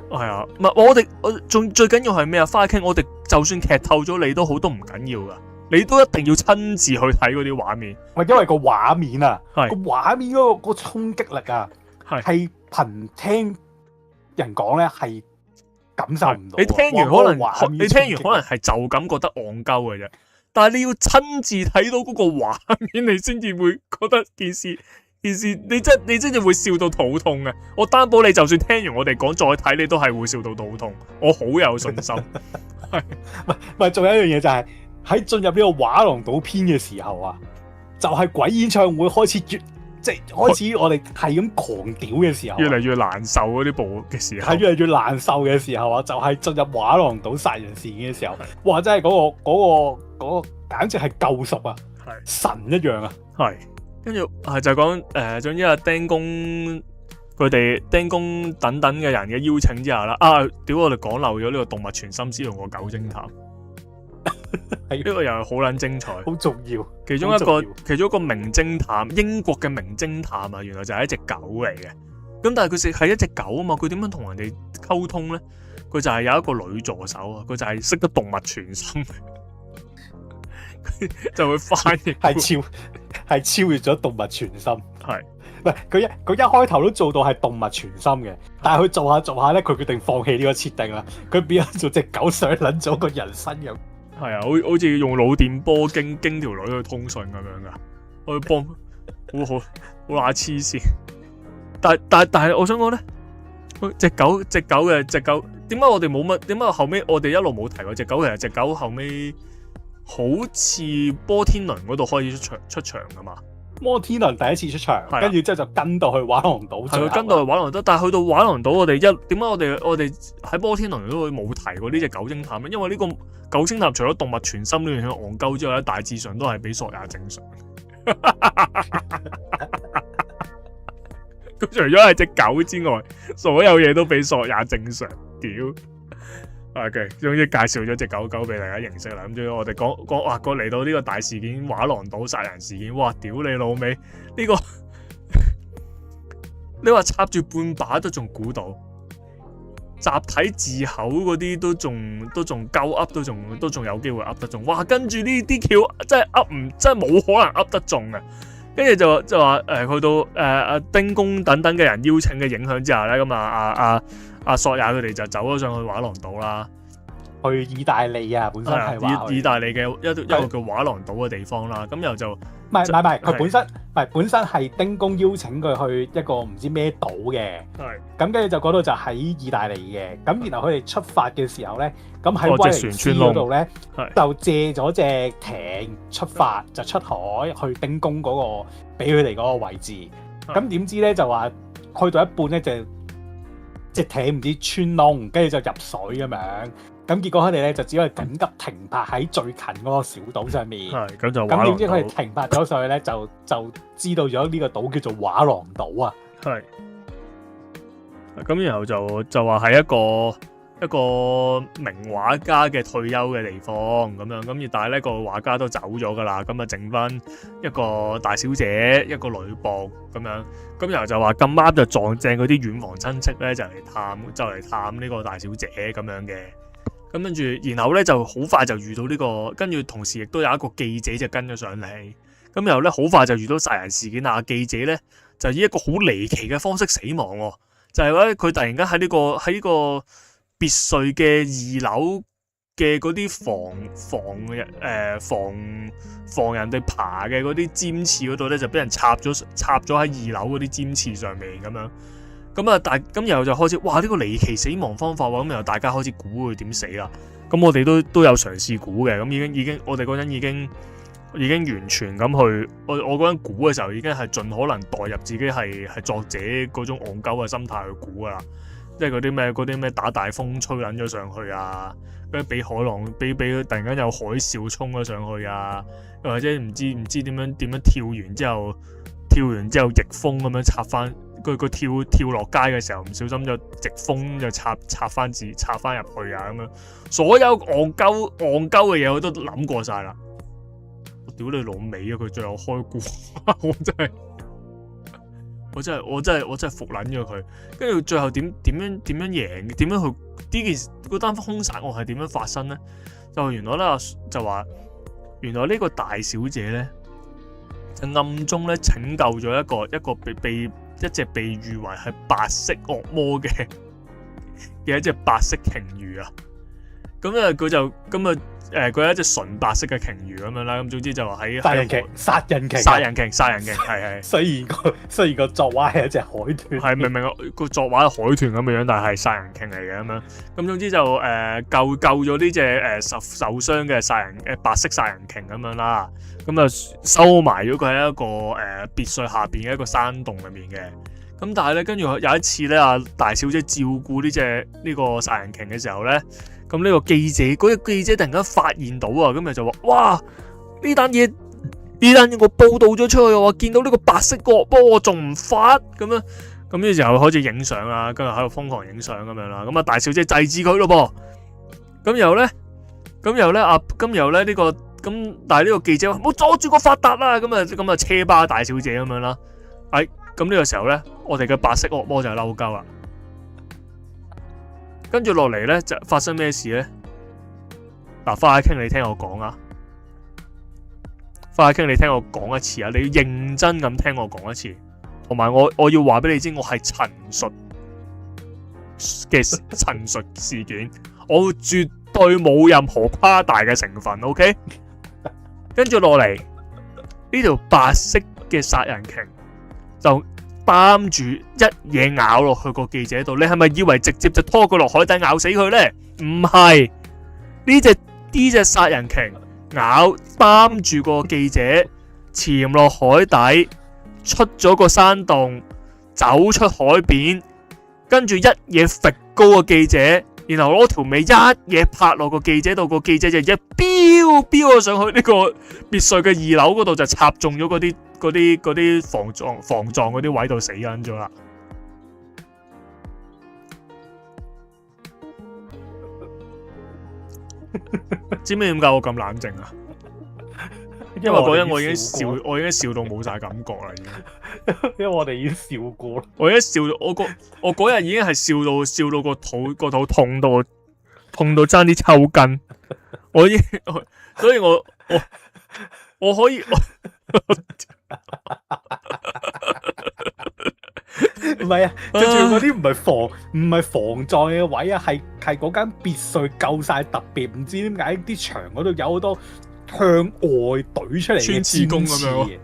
係啊，唔係我仲最緊要係咩啊？花傾，我哋就算劇透咗你都好，都唔緊要噶，你都一定要親自去睇嗰啲畫面。喂，因為個畫面啊，個係畫面嗰個衝擊力啊，係憑聽人講咧係感受唔到。你聽完哇可能嗰個你聽完可能係就咁覺得戇鳩嘅啫，但係你要親自睇到嗰個畫面，你先至會覺得件事你真係會笑到肚痛嘅。我擔保你就算聽完我哋講再睇，你都係會笑到肚痛。我好有信心。係唔係？仲有一樣嘢就係喺進入呢個畫廊島篇嘅時候啊，就係鬼演唱會開始即係開始我哋係咁狂屌嘅時候，越嚟越難受嗰啲部嘅時候，係越嚟越難受嘅時候啊，就係進入畫廊島殺人事件嘅時候，哇！真係嗰個簡直係救贖啊，係神一樣啊，係。跟住就講總之阿丁公佢哋丁公等等嘅人嘅邀請之下啦，屌我哋講漏咗呢個動物傳心師同個狗偵探，呢個又係好撚精彩，好重要。其中一個名偵探，英國嘅名偵探啊，原來就係一隻狗嚟嘅。咁但係佢係一隻狗啊嘛，佢點樣同人哋溝通咧？佢就係有一個女助手啊，佢就係識得動物傳心。就會翻譯係超越咗動物傳心，係唔係佢一開頭都做到係動物傳心嘅，但係佢做下咧，佢決定放棄呢個設定啦，佢變咗做隻狗上撚咗個人身咁，係啊，好似用腦電波經條女去通訊咁樣噶，我去幫好乸黐線，但係我想講咧，隻狗點解我哋冇乜？點解後尾我哋一路冇提過隻狗？其實隻狗後尾好似波天輪嗰度開始出場噶嘛？摩天輪第一次出場，跟住之後就跟到去畫廊島，係跟到去畫廊島。但係去到畫廊島，點解我哋喺摩天輪都會冇提過呢隻狗偵探咧？因為呢個狗偵探除咗動物傳心呢樣嘢戇鳩之外咧，大致上都係比索亞正常。咁除咗係隻狗之外，所有嘢都比索亞正常。屌， OK，終於介紹咗隻狗狗俾大家認識啦。咁終於我哋講哇，過嚟到呢個大事件畫廊島殺人事件，哇！屌你老味，呢個你話插住半把都仲估到，集體字口嗰啲都仲鳩噏，都仲有機會噏得中。哇！跟住呢啲橋真係冇可能噏得中嘅。跟住就話去到丁公等等嘅人邀請嘅影響之下咧，咁阿索也佢哋就走咗上去畫廊島啦，去意大利啊，本身係話意大利嘅一個叫畫廊島嘅地方啦。咁又就唔係，佢本身係丁公邀請佢去一個唔知咩島嘅，咁跟住就嗰度就喺意大利嘅。咁然後佢哋出發嘅時候咧，咁喺威尼斯嗰度咧就借咗隻艇出發，就出海去丁公嗰個俾佢哋嗰個位置。咁點知咧就話去到一半咧就隻艇唔知穿窿，跟住就入水咁樣。咁結果佢哋咧就只可以緊急停泊喺最近嗰個小島上面。咁點知佢哋停泊咗上去咧，就知道咗呢個島叫做畫廊島啊。係。咁然後就話係一個名畫家嘅退休嘅地方咁樣。咁但係咧個畫家都走咗噶啦，咁啊剩翻一個大小姐一個女僕咁樣。咁然後就話咁啱就撞正嗰啲遠房親戚咧就嚟探呢個大小姐咁樣嘅。咁跟住，然後咧就好快就遇到呢個，跟住同時亦都有一個記者就跟咗上嚟。咁然後咧好快就遇到殺人事件啊！記者咧就以一個好離奇嘅方式死亡喎，就係咧佢突然間喺呢個別墅嘅2樓嘅嗰啲防人哋爬嘅嗰啲尖刺嗰度咧，就俾人插咗喺2樓嗰啲尖刺上面咁樣。咁然後就開始，哇！呢個離奇死亡方法喎，咁然後大家開始估佢點死啦。咁我哋都有嘗試估嘅，咁已經我哋嗰陣已經完全咁去，我嗰陣估嘅時候已經係盡可能代入自己係作者嗰種戇鳩嘅心態去估噶啦，即係嗰啲咩打大風吹撚咗上去啊，跟住俾海浪俾突然間有海嘯衝咗上去啊，又或者唔知點樣跳完之後逆風咁樣插翻。佢跳落街嘅時候，唔小心就直風就插翻入去啊咁樣，所有戇鳩嘅嘢我都諗過晒啦。我屌你老味啊！佢最後開估，我真係服撚咗佢。跟住最後點樣贏？點樣去呢件嗰單兇殺案係點樣發生咧？就原來咧就話，原來呢個大小姐咧就暗中咧拯救咗一個一隻被譽為係白色惡魔嘅一隻白色鯨魚啊，咁佢係一隻純白色嘅鯨魚咁樣啦，咁總之就話喺殺人鯨係。雖然個作畫係一隻海豚，係明個作畫係海豚咁嘅樣，但係殺人鯨嚟嘅咁樣。咁總之就救咗呢隻受傷嘅白色殺人鯨咁樣啦。咁就收埋咗佢喺一個別墅下邊嘅一個山洞裏面嘅。咁但係咧，跟住有一次咧，大小姐照顧呢個殺人鯨嘅時候咧，咁呢個記者突然間發現到啊，咁就話：哇！呢單嘢我報導咗出去，我見到呢個白色惡魔，我仲唔發咁樣？咁呢時候開始影相啦，跟住喺度瘋狂影相咁樣啦。咁大小姐制止佢咯噃。咁然後咧呢個。咁但係呢個記者話冇阻住個發達啦，咁啊車巴大小姐咁樣啦，咁呢個時候咧，我哋嘅白色惡魔就嬲鳩啦，跟住落嚟咧就發生咩事咧？嗱，花海傾你聽我講啊，花海傾你聽我講一次啊，你要認真咁聽我講一次，同埋我要話俾你知，我係陳述事件，我絕對冇任何誇大嘅成分 ，OK？跟住落嚟呢條白色嘅殺人鯨就擔住一嘢咬落去個記者度，你係咪以為直接就拖佢落海底咬死佢呢？唔係，呢隻殺人鯨擔住個記者潛落海底，出咗個山洞，走出海邊，跟住一嘢揈高個記者。然後攞條尾一嘢拍落個記者度，個記者就一飆咗上去呢個別墅嘅2樓嗰度，就插中咗嗰啲防撞嗰啲位度死緊咗啦。知唔知點解我咁冷靜啊？因為嗰日我已經笑到冇晒感覺啦，已經。因為我哋已經笑過啦。我已經笑到我嗰日已經係笑到個肚痛到爭啲抽筋。所以我可以唔係啊，最重要嗰啲唔係防撞嘅位啊，係嗰間別墅夠晒特別，唔知點解啲牆嗰度有好多向外懟出嚟嘅穿刺弓咁樣。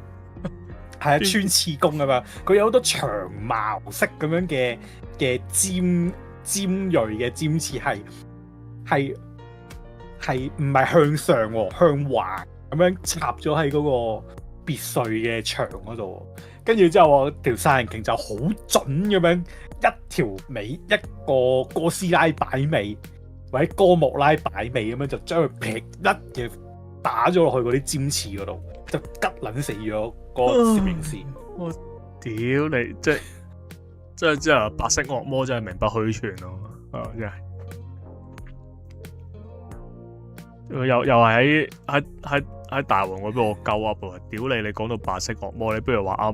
係啊，穿刺弓咁樣，佢有好多長矛式咁樣嘅尖鋭嘅尖刺，係唔係向上喎，向橫咁樣插咗喺嗰個別墅嘅牆嗰度，跟住之後我條殺人鯨就好準咁樣一條尾一個哥斯拉擺尾或者哥莫拉擺尾咁樣就將佢劈一嘅打咗落去嗰啲尖刺嗰度，就吉撚死咗個攝影師。我屌你，即係白色惡魔真係名不虛傳咯，真係。又係喺大王嗰邊我鳩噏喎，屌你！你講到白色惡魔，你不如話阿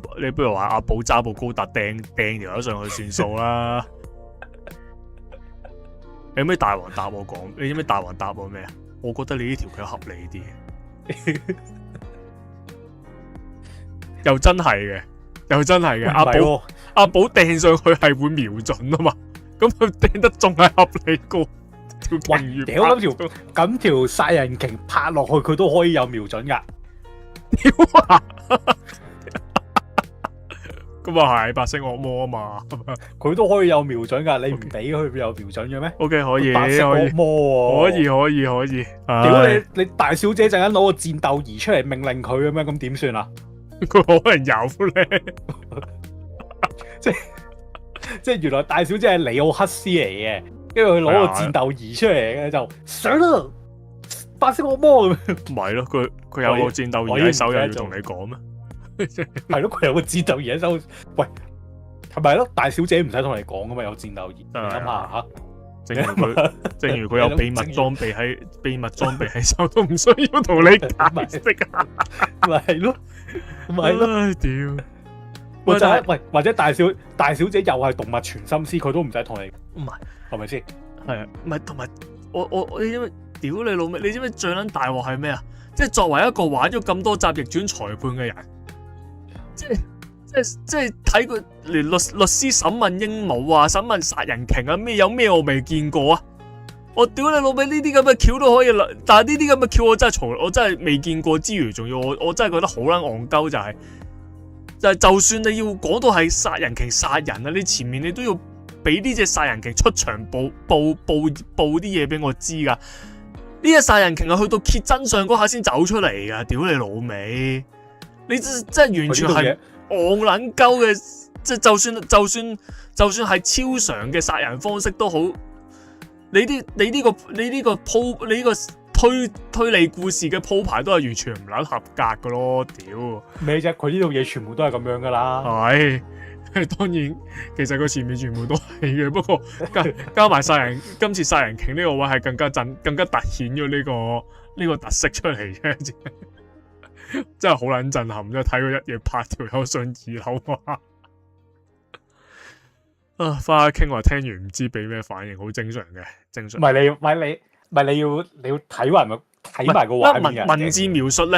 寶揸部高達掟條友上去算數啦。你有咩大王答我講？你知唔知大王答我咩啊？我覺得你呢條佢合理啲。又真係嘅，阿寶掟上去係會瞄準啊嘛，咁佢掟得仲係合理過。喂，屌咁條殺人鯨拍落去，佢都可以有瞄準噶。屌啊！咁啊係白色惡魔啊嘛，佢都可以有瞄準噶。你唔俾佢有瞄準嘅咩 ？OK 可以，白色惡魔喎。可以。屌你大小姐陣間攞個戰鬥儀出嚟命令佢咁樣，咁點算啊？佢可能有咧，即係原來大小姐係里奧克斯嚟嘅。跟住佢攞個戰鬥儀出嚟嘅就上啦，白色惡魔咁。唔係咯，佢有個戰鬥儀喺手，又要同你講咩？係咯，佢有個戰鬥儀喺手。喂，係咪咯？大小姐唔使同你講噶嘛，有戰鬥儀。你諗下吓，正如佢有秘密裝備喺手，都唔需要同你解釋啊。咪係咯，屌！或者大小姐又係動物傳心師，佢都唔使同你。唔係。係咪先？係啊，唔係同埋我你因為屌你老味，你知唔知最撚大鑊係咩啊？即係作為一個玩咗咁多集逆轉裁判嘅人，即係睇佢連律師審問鸚鵡啊，審問殺人鯨啊，有咩我未見過啊？我屌你老味，呢啲咁嘅橋都可以啦，但係呢啲咁嘅橋我真係未見過之餘，仲要我真係覺得好撚戇鳩，就算你要講到係殺人鯨殺人啊，你前面你都要。俾呢隻殺人鯨出場報啲嘢俾我知噶，呢隻殺人鯨係去到揭真相嗰下先走出嚟噶，屌你老味！你真係完全係戇撚鳩嘅，即係就算係超常嘅殺人方式都好，你呢個推理故事嘅鋪排都係完全唔撚合格噶咯，屌咩啫？佢呢度嘢全部都係咁樣噶啦，係。當然，其實佢前面全部都係嘅，不過加埋今次殺人鯨呢個位係更加突顯咗呢個特色出嚟啫，真係好撚震撼！即係睇佢一夜拍條友上2樓啊！翻下傾話聽完唔知俾咩反應，好正常嘅，正常。唔係你要睇埋個畫面文字描述你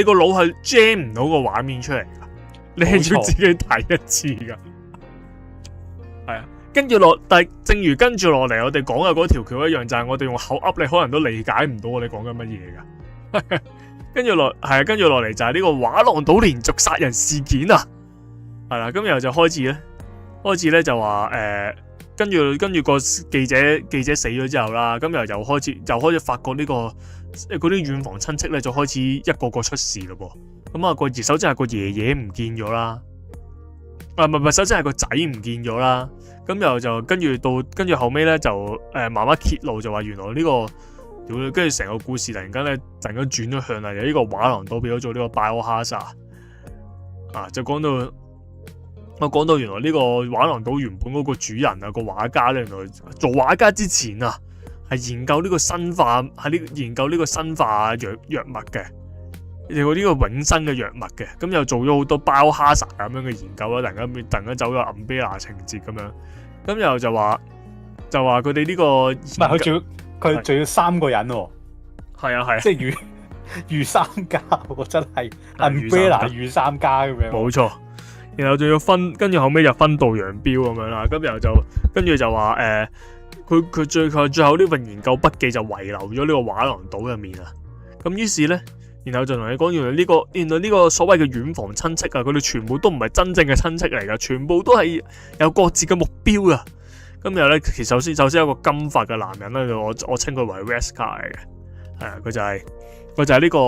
個腦係 jam 唔到個畫面出嚟。你係要自己睇一次噶，係啊，但係正如跟住落嚟，我哋講嘅嗰條橋一樣，就係我哋用口噏，你可能都理解唔到我哋講緊乜嘢噶。跟住落嚟就係呢個畫廊島連續殺人事件啊，係啦，咁然後就開始咧就話跟住個記者死咗之後啦，咁又開始發覺呢個嗰啲遠房親戚咧就開始一個個出事咯噃。咁啊，首先係個爺爺唔見咗啦，唔係，首先係個仔唔見咗啦。咁又就跟住後尾咧就慢慢揭露就話原來呢個，跟住成個故事突然間轉咗向啦，由呢個畫廊島變咗做呢個 Biohazard 啊，就講到原來呢個畫廊島原本嗰個主人啊，個畫家咧，原來做畫家之前啊係係研究呢個生化研究呢個生化藥物嘅，有呢個永生嘅藥物嘅，咁又做咗好多biohazard咁樣嘅研究啦，突然間走咗 umbrella 情節咁樣，咁又就話佢哋呢個唔係佢仲要3個人喎，係啊，即係遇3家喎，真係 umbrella 遇3家咁樣，冇錯。然後仲要跟住後尾就分道揚鑣咁樣啦，咁然後跟住就話佢最後呢份研究筆記就遺留咗呢個畫廊島入面啊，咁於是咧，然後就同你講，原來呢個所謂嘅遠房親戚啊，佢哋全部都唔係真正嘅親戚嚟噶，全部都係有各自嘅目標噶。咁然後咧，其實首先有個金髮嘅男人咧，我稱佢為 Wesker 嚟嘅，係啊，佢就係呢個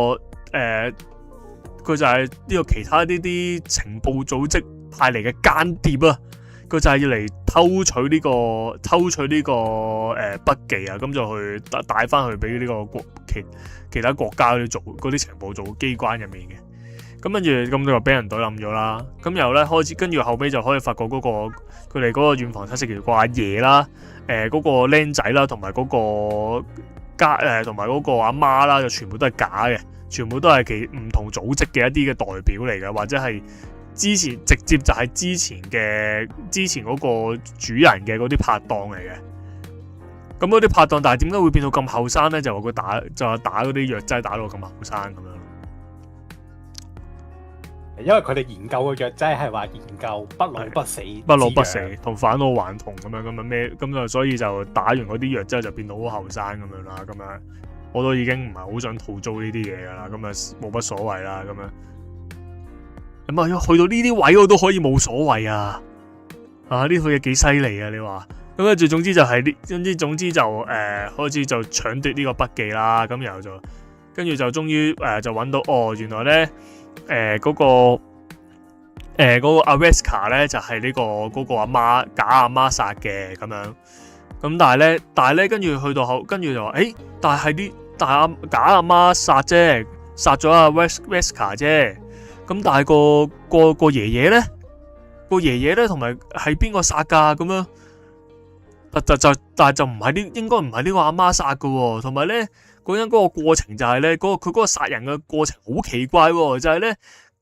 佢就係呢個其他呢啲情報組織派嚟嘅間諜啊，佢就係要嚟偷取呢個筆記啊，咁就去帶翻去俾呢個其他國家去做嗰啲情報做機關入面嘅。咁跟住咁就俾人懟冧咗啦。咁然後咧開始，跟住後尾就可以發覺嗰個佢哋嗰個遠房親戚，其實個阿爺啦，嗰個僆仔啦，同埋嗰個同埋嗰個阿媽啦，就全部都係假嘅，全部都係其唔同組織嘅一啲嘅代表嚟嘅，或者係直接就係之前嗰個主人嘅嗰啲拍檔嚟嘅。咁嗰啲拍檔，但係點解會變到咁後生咧？就話佢打嗰啲藥劑打到咁後生咁樣。因為佢哋研究嘅藥劑係話研究不老不死同返老還童咁樣咩咁就，所以就打完嗰啲藥之後就變到好後生咁樣啦。咁樣我都已經唔係好想吐槽呢啲嘢噶啦，咁啊冇乜所謂啦。咁啊去到呢啲位我都可以冇所謂啊！啊呢套嘢幾犀利啊！你話咁跟住總之就開始就搶奪呢個筆記啦。咁然後就跟住就終於就揾到原來咧。嗰個阿 Wesker 咧就係呢個嗰個阿媽假阿媽殺嘅咁樣，咁但係咧跟住去到後，跟住就話但係假阿媽殺啫，殺咗阿 Wesker 啫，咁但係個爺爺咧同埋係邊個殺噶咁樣？但係就唔係應該唔係呢個阿媽殺噶喎，同埋咧。嗰陣嗰個過程就係咧，佢嗰個殺人嘅過程好奇怪喎，就係咧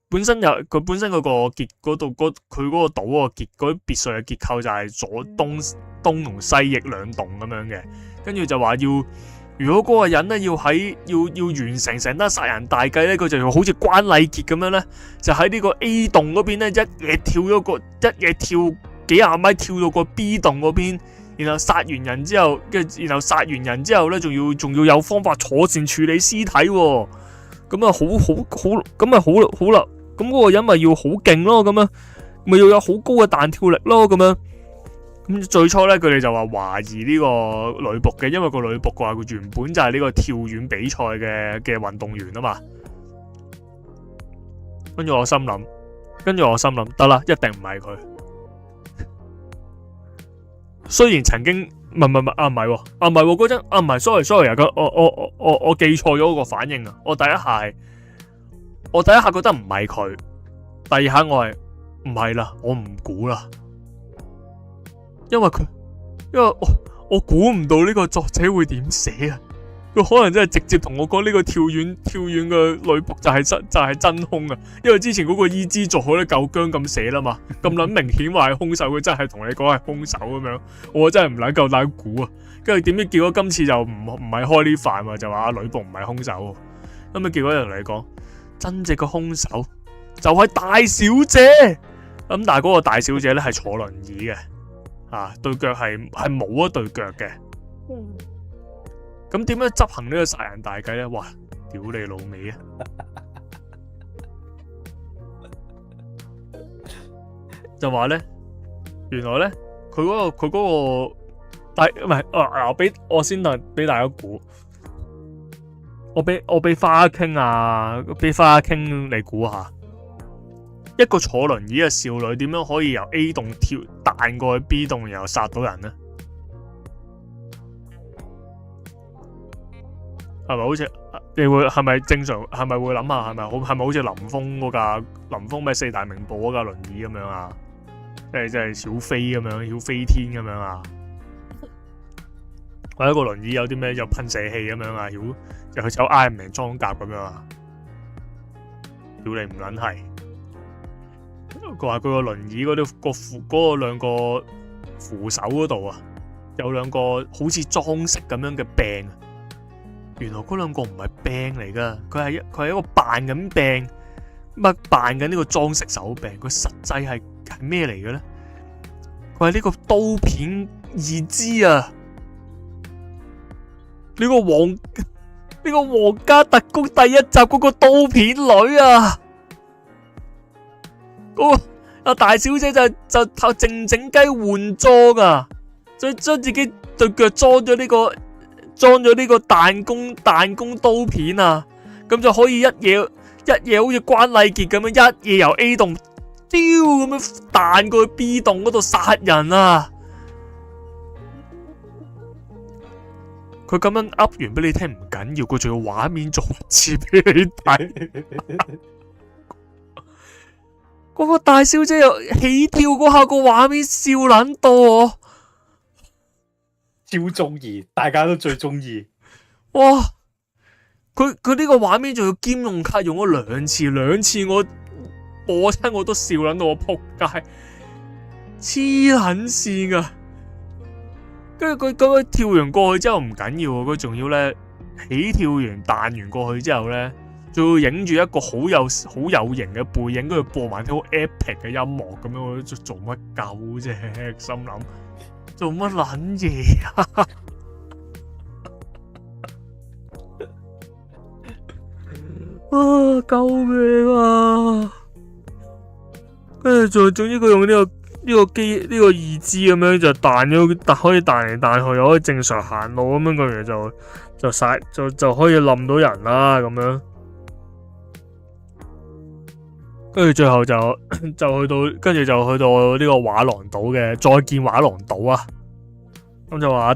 本身佢嗰個結嗰度佢嗰個島嗰個嗰啲別墅嘅結構就係東同西翼兩棟咁樣嘅，跟住就話如果嗰個人咧要完成單殺人大計咧，佢就要好似關禮傑咁樣咧，就喺呢個 A 棟嗰邊咧一夜跳幾廿米跳到個 B 棟嗰邊。然後殺完人之後咧，仲要有方法妥善處理屍體喎。咁啊好啦。咁嗰個人咪要好勁咯，咁樣咪要有好高嘅彈跳力咯，咁樣。咁最初咧，佢哋就話懷疑呢個女僕嘅，因為個女僕話佢原本就係呢個跳遠比賽嘅運動員啊嘛。跟住我心諗，得啦，一定唔係佢。雖然曾經唔係嗰陣唔係 sorry 啊，我記錯咗個反應啊！我第一下覺得唔係佢，第二下我係唔係啦，我唔估啦，因為我估唔到呢個作者會點寫啊！佢可能真係直接同我講呢個跳遠嘅女僕就係真兇啊！因為之前嗰個伊之助好咧夠姜咁寫啦嘛，咁撚明顯話係兇手，佢真係同你講係兇手咁樣，我真係唔撚夠膽估啊！跟住點知結果今次就唔係開呢飯喎，就話女僕唔係兇手，咁啊結果就同你講真正嘅兇手就係大小姐，咁但係嗰個大小姐咧係坐輪椅嘅，對腳係冇一對腳嘅。咁點樣執行呢個殺人大計咧？哇！屌你老味啊！就話咧，原來咧佢嗰個大唔係我先俾大家估，我俾花傾你估下，一個坐輪椅嘅少女點樣可以由 A 棟彈過去 B 棟，然後殺到人咧？係咪好似你會係咪正常？係咪會諗下係咪好似林峰嗰架林峰咩四大名捕嗰架輪椅咁樣啊？即係小飛咁樣，要飛天咁樣啊？或者個輪椅有啲咩有噴射器咁樣啊，又去走 Iron Man 裝甲咁樣啊，屌你唔撚係！佢話佢個輪椅嗰啲個兩個扶手嗰度啊，有兩個好似裝飾咁樣嘅柄，原來嗰兩個唔係柄嚟噶，佢係一個扮緊柄，扮緊呢個裝飾手柄，佢實際係咩嚟嘅咧？佢係呢個刀片二支啊！呢個皇家特工第一集嗰個刀片女啊！嗰個阿大小姐就靠靜靜雞換裝啊，就將自己對腳裝咗呢個彈弓刀片啊，咁就可以一嘢好似關禮傑咁樣一嘢由 A 棟丟咁樣彈過去 B 棟嗰度殺人啊！佢咁樣噏完俾你聽唔緊要，佢仲要畫面做一次俾你睇。嗰個大小姐又起跳嗰下個畫面笑撚到我，超中意，大家都最中意。哇！佢呢個畫面仲要兼用卡用咗兩次我播親我都笑撚到我仆街，黐撚線噶。跟住佢咁樣跳完過去之後唔緊要，佢仲要咧起跳完彈完過去之後咧，仲要影住一個好有型嘅背影，跟住播埋啲好 epic 嘅音樂咁樣，我做乜鳩啫？心諗做乜撚嘢啊？啊！救命啊！跟住總之佢用呢個二支咁樣就彈咗，可以彈嚟彈去，又可以正常行路咁樣，個嘢就可以冧到人啦咁樣。跟住最後就去到呢個畫廊島嘅再見畫廊島啊！咁就話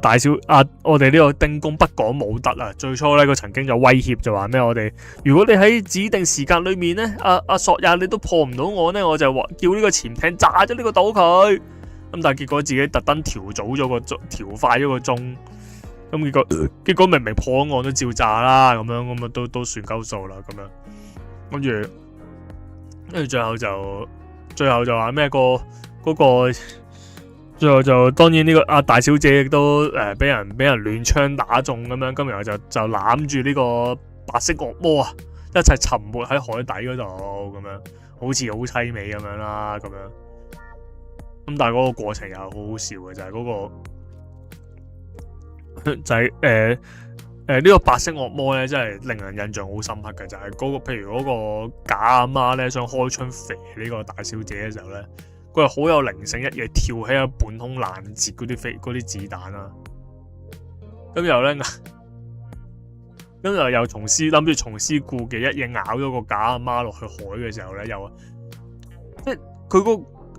我哋呢個丁公不講武德啊！最初咧佢曾經就威脅就話咩？如果你喺指定時間裏面咧，阿索也你都破唔到我咧，我就話叫呢個潛艇炸咗呢個島佢。咁但係結果自己特登調快咗個鐘，咁結果明明破案都照炸啦，咁樣都算鳩數啦，咁樣跟住最後就話咩最後就當然呢個大小姐亦都俾人亂槍打中咁樣，然後就攬住呢個白色惡魔啊，一齊沉沒喺海底嗰度咁樣，好似好凄美咁樣啦，咁但係嗰個過程又好好笑嘅，就係嗰個就係呢個白色惡魔咧，真係令人印象好深刻嘅，就係譬如嗰個假阿媽咧想開槍射呢個大小姐嘅時候咧。佢係好有靈性，一嘢跳起喺半空攔截嗰啲子彈啦。咁又咧，又諗住重施故技，一嘢咬咗個假阿媽落去海嘅時候咧，又即係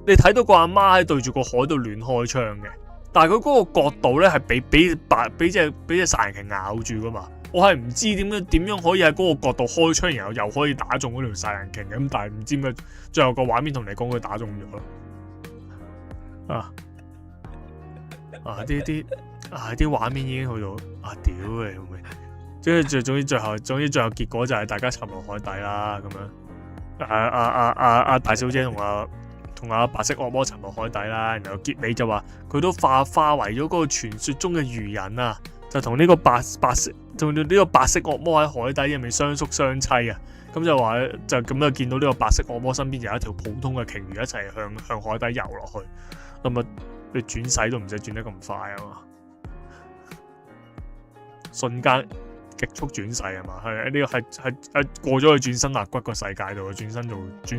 你睇到個阿媽喺對住個海度亂開槍嘅，但係佢嗰個角度咧係俾隻殺人鯨咬住噶嘛。我係唔知點樣可以喺嗰個角度開槍，然後又可以打中嗰條殺人鯨嘅。咁但係唔知咩，最後個畫面同你講佢打中咗咯。啲畫面已經去到屌你，總之最後結果就係大家沉落海底啦，咁樣大小姐同阿白色惡魔沉落海底啦，然後結尾就話佢都化為咗嗰個傳說中嘅魚人啊，就同呢個白色惡魔喺海底入面相宿相棲啊，咁就話就咁就見到呢個白色惡魔身邊有一條普通嘅鯨魚一齊向海底游落去。咁啊，你轉世都唔使轉得咁快啊嘛，瞬間極速轉世啊嘛，係呢個係過咗去轉身肋骨個世界度，轉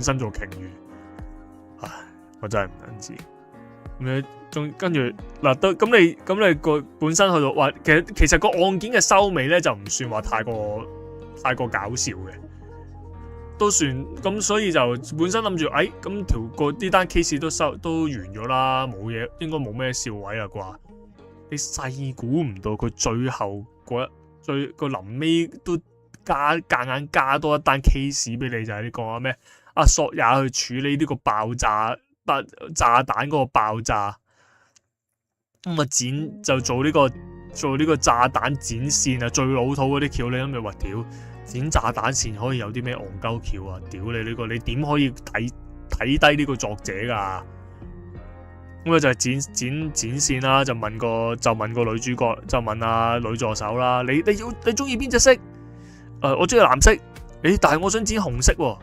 身做鯨魚，唉，我真係唔撚知。咁仲跟住嗱，咁你個本身去到話，其實個案件嘅收尾咧就唔算話太過搞笑嘅。都算咁，所以就本身諗住，咁呢單 case 都完咗啦，冇嘢，應該冇咩笑位啦啩？你細估唔到佢最後個臨尾都夾硬加多一單 case 俾你，就係呢個咩？阿索也去處理呢個炸彈嗰個爆炸，咁就做呢個做呢個炸彈剪線啊，最老土嗰啲橋，你諗住話屌剪炸彈線可以有啲咩戇鳩橋啊？屌你呢個，你點可以睇低呢個作者㗎？咁佢就係剪線啦，就問個女主角，就問女助手啦，你中意邊隻色？我中意藍色。但係我想剪紅色喎。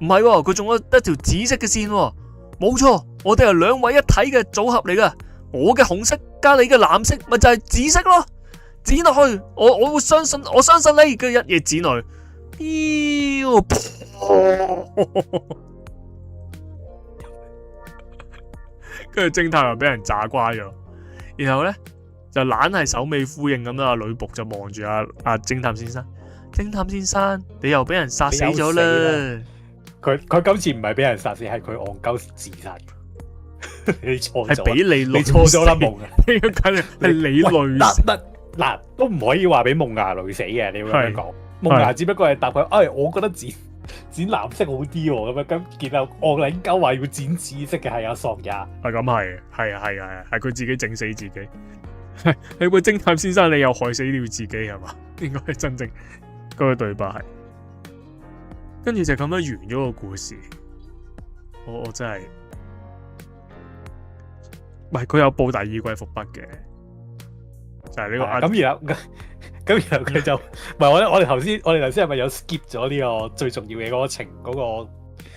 唔係喎，佢仲有一條紫色嘅線喎。冇錯，我哋係兩位一體嘅組合嚟噶。我嘅紅色加你嘅藍色，咪就係紫色咯。剪落去，我會相信你。跟住一嘢剪落去，跟住偵探又俾人炸瓜咗。然後咧就懶係首尾呼應咁啦。女僕就望住阿偵探先生，偵探先生，你又俾人殺死咗啦。佢今次唔係俾人殺死，係佢戇鳩自殺。你錯咗，係俾你錯咗啦，夢啊！係你累死。嗱，都唔可以話俾夢牙累死嘅。你會咁樣講，夢牙只不過係答佢，我覺得剪藍色好啲喎。咁樣咁，然後戇撚鳩話要剪紫色嘅係阿索也。咁係佢自己整死自己。你個偵探先生，你又害死了自己係嘛？應該係真正嗰個對白係。跟住就咁樣完咗個故事。我真係，唔係佢有報第二季伏筆嘅，就係呢個咁然後佢就唔係我哋頭先係咪有 skip 咗呢個最重要嘅嗰個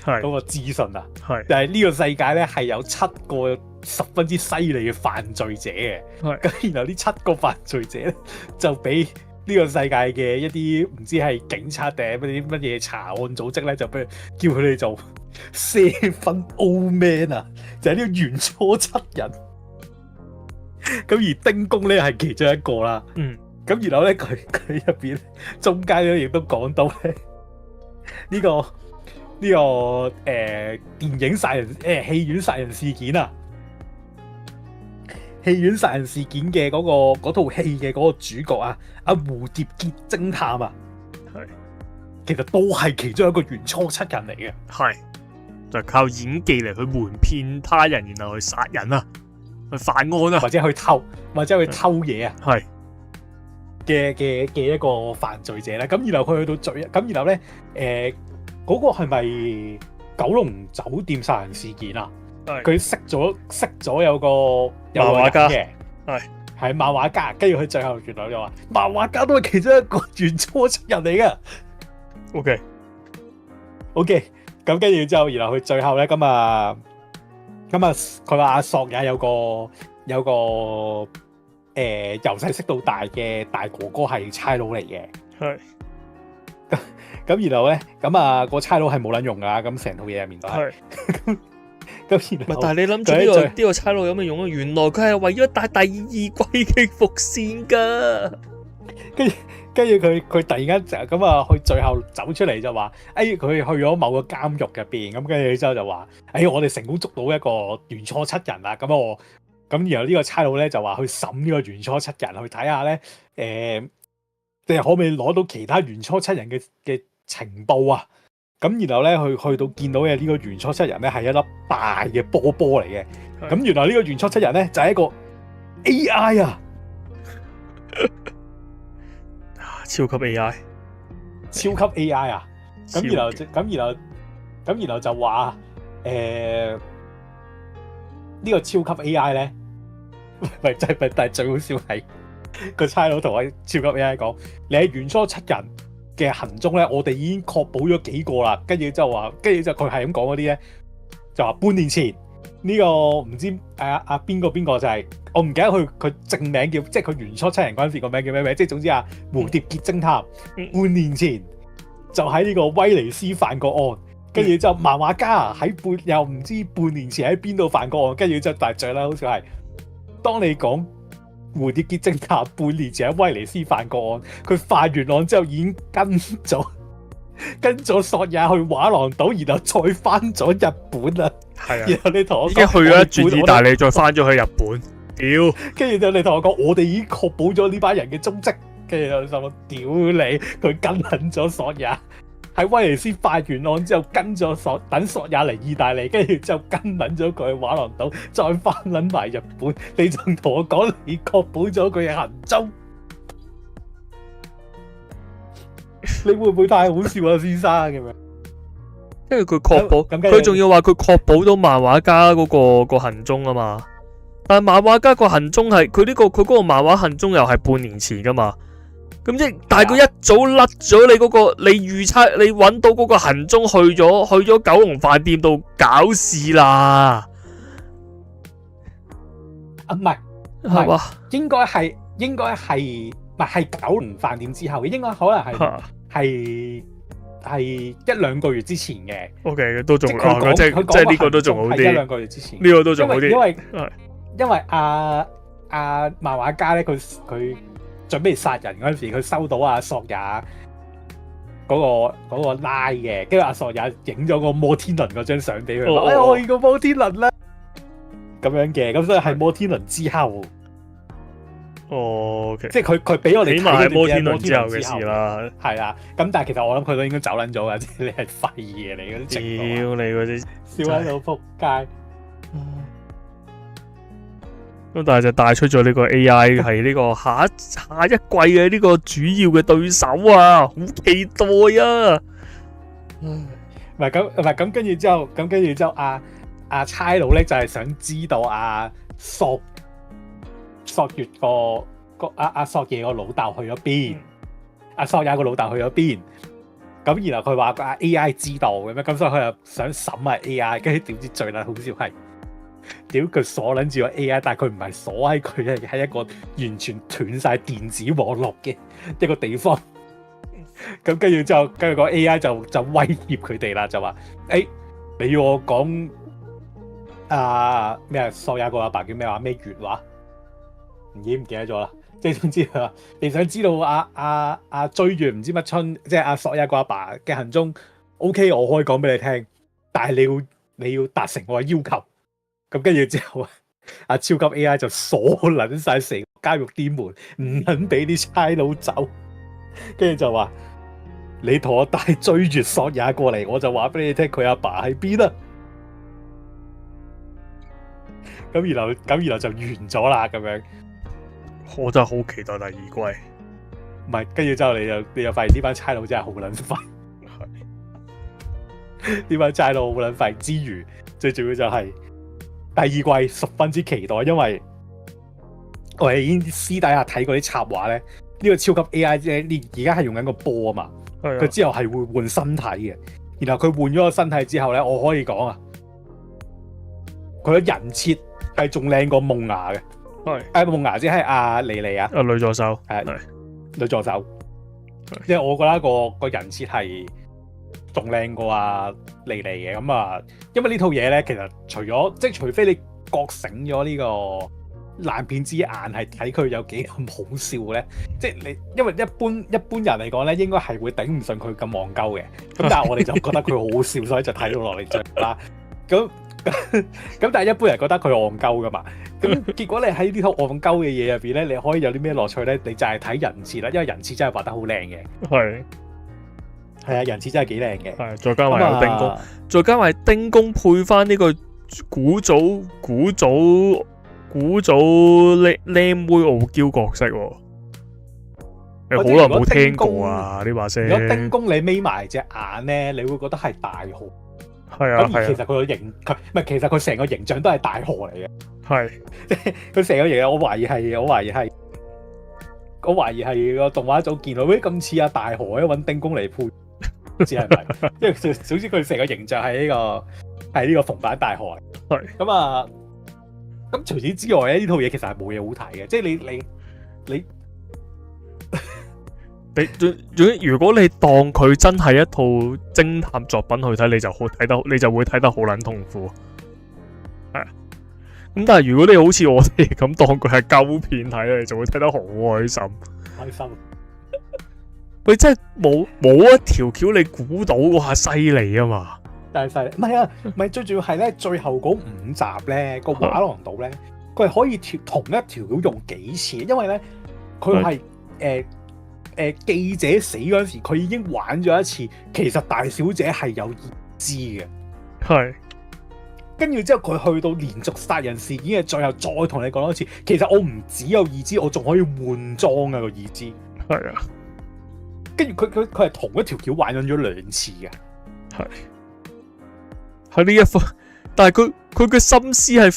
嗰個資訊啊？係，但係呢個世界咧係有7個十分之犀利嘅犯罪者嘅，咁然後呢7個犯罪者咧就俾呢個世界嘅一啲唔知係警察定係乜嘢查案組織咧，就俾叫佢哋做7 old men 啊，就係呢個原初7人。咁而丁公咧係其中一個啦。咁然後咧佢入邊中間咧亦都講到咧呢個電影殺人戲院殺人事件啊，戲院殺人事件嘅嗰套戲嘅嗰個主角啊，阿蝴蝶結偵探啊，係其實都係其中一個原初7人嚟嘅，係就係靠演技嚟去瞞騙他人，然後去殺人啊，去犯案啊，或者去偷嘢啊，係嘅一個犯罪者咧。咁然後佢去到咁然後咧嗰個係咪九龍酒店殺人事件啊？佢識咗有個漫畫家嘅，係漫畫家，跟住佢最後原來就話漫畫家都係其中一個原初7人嚟嘅。OK， 咁跟住之後，然後佢最後咧咁啊，佢話阿索也有個由細識到大嘅大哥哥係差佬嚟嘅，係。咁然後咧，個差佬係冇撚用噶，咁成套嘢入面都係。咁然後，但係你諗住呢個差佬有咩用啊？原來佢係為咗帶第2季嘅伏線噶。跟住佢突然間就咁啊，佢最後走出嚟就話，佢去咗某個監獄入邊，咁跟住之後就話，我哋成功捉到一個原初7人啦。咁然後呢個差佬咧就話去審呢個原初7人，去睇下咧，即係可唔可以攞到其他原初7人嘅情報啊？咁然後咧去到見到嘅呢個原初7人咧係一粒大嘅波嚟嘅。咁原來呢個原初7人咧就係一個 AI 啊，超級 AI 啊。咁然後就話呢個超級 AI 咧，但係最好笑係個差佬同我超級 AI 講，你喺原初7人嘅行蹤咧，我哋已經確保咗幾個啦。跟住就佢係咁講嗰啲咧，就話半年前呢個唔知邊個就係我唔記得佢正名叫，即係佢原初7人嗰陣時個名叫咩名？即係總之蝴蝶結偵探半年前就喺呢個威尼斯犯過案，跟住之後漫畫家又唔知半年前喺邊度犯過案，跟住之後大獎啦，好似係當你講蝴蝶結偵探半年前喺威尼斯犯過案，佢犯完案之後已經跟咗索也去畫廊島，然後再翻咗日本啦。係啊，然後你同我講已經去咗一轉意大利，再翻咗去日本。屌，跟住就你同我講，我哋已經確保咗呢班人嘅蹤跡。跟住我心諗，屌你，佢跟緊咗索也。喺威尼斯發完案之後，跟咗等索也嚟意大利，跟住之後跟撚咗佢去畫廊島，再翻撚埋日本。你仲同我講你確保咗佢嘅行蹤，你會唔會太好笑啊，先生咁樣？因為佢確保，咁佢仲要話佢確保到漫畫家嗰個行蹤啊嘛。但係漫畫家個行蹤係佢嗰個漫畫行蹤又係半年前噶嘛。咁即係，但係佢一早甩咗你嗰個，你預測你揾到嗰個行蹤去咗九龍飯店度搞事啦。啊，唔係係嘛？應該係唔係九龍飯店之後嘅，應該可能係一兩個月之前嘅。OK， 都仲即係呢個都仲好啲。一兩個月之前，呢個都仲好啲。因為漫畫家咧，佢準備殺人嗰陣時，佢收到阿索也嗰個拉嘅，跟住阿索也影咗個摩天輪嗰張相俾佢，我要個摩天輪啦，咁樣嘅，咁所以係摩天輪之後。OK， 即係佢俾我哋睇嘅摩天輪之後嘅事啦。係啊，咁但係其實我諗佢都應該走撚咗噶，即係你係廢嘢嚟嗰啲。屌你嗰啲，笑喺度仆街。咁但係就帶出咗呢個 AI 係呢個下一季嘅呢個主要嘅對手啊，好期待啊！唔係咁，跟住之後，阿差佬咧就係想知道阿索月阿索爺個老豆去咗邊，阿索也個老豆去咗邊。咁然後佢話阿 AI 知道咁樣，咁所以佢又想審下 AI，跟住點知最撚好笑係。屌佢鎖撚住個 AI，但係佢唔係鎖喺佢，係一個完全斷晒電子網絡嘅一個地方。咁跟住之後，跟住個 AI 就威脅佢哋啦，就話：你要我講咩啊？索也個阿爸叫咩話？咩月話？唔記得咗啦。即係總之佢話：你想知道阿追月唔知乜春，即係阿索也個阿爸嘅行蹤 ，OK， 我可以講俾你聽，但係你要達成我嘅要求。咁跟住之後，阿超級 AI 就鎖撚晒成個監獄啲門，唔肯俾啲差佬走。跟住就話：你同我帶追月索也過嚟，我就話俾你聽佢阿爸喺邊啦。咁然後就完咗啦，咁樣。我真係好期待第二季。唔係，跟住之後你就發現呢班差佬真係好撚廢。呢班差佬好撚廢之餘，最重要就係。第二季十分之期待，因為我哋已經私底下睇過啲插畫咧，呢個超級 AI 啫，而家係用緊個波啊嘛，佢之後係會換身體嘅，然後佢換咗個身體之後咧，我可以講啊，佢嘅人設係仲靚過夢牙嘅，夢牙即係阿莉莉啊，女助手，女助手，即係我覺得個人設係仲靚過阿莉莉嘅，咁啊，因為呢套嘢咧，其實除非你覺醒咗呢個爛片之眼，係睇佢有幾咁好笑咧，即係你，因為一般人嚟講咧，應該係會頂唔順佢咁戇鳩嘅，咁但係我哋就覺得佢好好笑，所以就睇到落嚟啫啦。咁但係一般人覺得佢戇鳩噶嘛，咁結果你喺呢套戇鳩嘅嘢入邊咧，你可以有啲咩樂趣咧？你就係睇人設啦，因為人設真係畫得好靚嘅。係啊，人設真係幾靚嘅。係，再加埋有丁公，再加埋丁公配翻呢個古早靚妹傲嬌角色喎。你好耐冇聽過啊呢把聲。如果丁公你眯埋隻眼咧，你會覺得係大河。係啊，咁而其實佢個形，唔係其實佢成個形象都係大河嚟嘅。係，即係佢成個形象，我懷疑係個動畫組見到，喂咁似阿大河，揾丁公嚟配。唔知係咪？因為總之佢成個形象係呢個逢版大河。係咁啊，咁除此之外咧，呢套嘢其實係冇嘢好睇嘅，即係如果你當佢真係一套偵探作品去睇，你就會睇得好撚痛苦。係啊，咁但係如果你好似我哋咁當佢係鳩片睇咧，你就會睇得好開心。開心。佢真係冇一條橋你估到哇，犀利啊嘛！但係犀利，唔係啊，唔係最重要係咧，最後嗰5集咧個畫廊島咧，佢係可以同一條橋用幾次，因為咧佢係記者死嗰陣時，佢已經玩咗一次，其實大小姐係有意知嘅。係。跟住之後，佢去到連續殺人事件嘅最後，再同你講多次，其實我唔只有意知，我仲可以換裝啊個意知。係啊。跟住佢係同一條橋玩咗2次嘅。係。喺呢一方，但係佢嘅心思係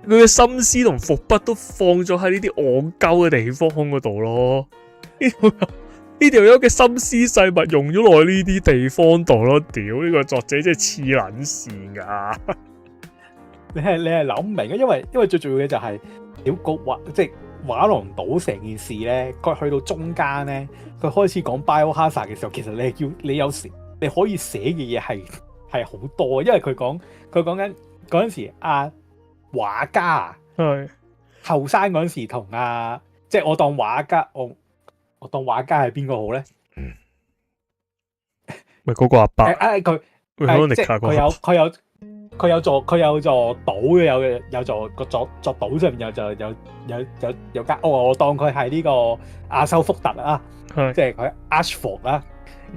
佢嘅心思同伏筆都放咗喺呢啲戇鳩嘅地方嗰度咯。呢條友嘅心思細密用咗落去呢啲地方度咯。屌，呢個作者真係黐撚線噶。你係諗唔明嘅，因為最重要嘅就係屌即係畫廊島成件事咧，佢去到中間咧，佢開始講 Biohazard 嘅時候，其實你有時你可以寫嘅嘢係好多，因為佢講緊嗰陣時畫家啊，係後生嗰陣時同即係我當畫家，我當畫家係邊個好咧？咪嗰個阿伯佢即係佢有座島嘅，有座島上面有間屋，我當佢係呢個亞修福特啊，即係佢 Ashford 啦。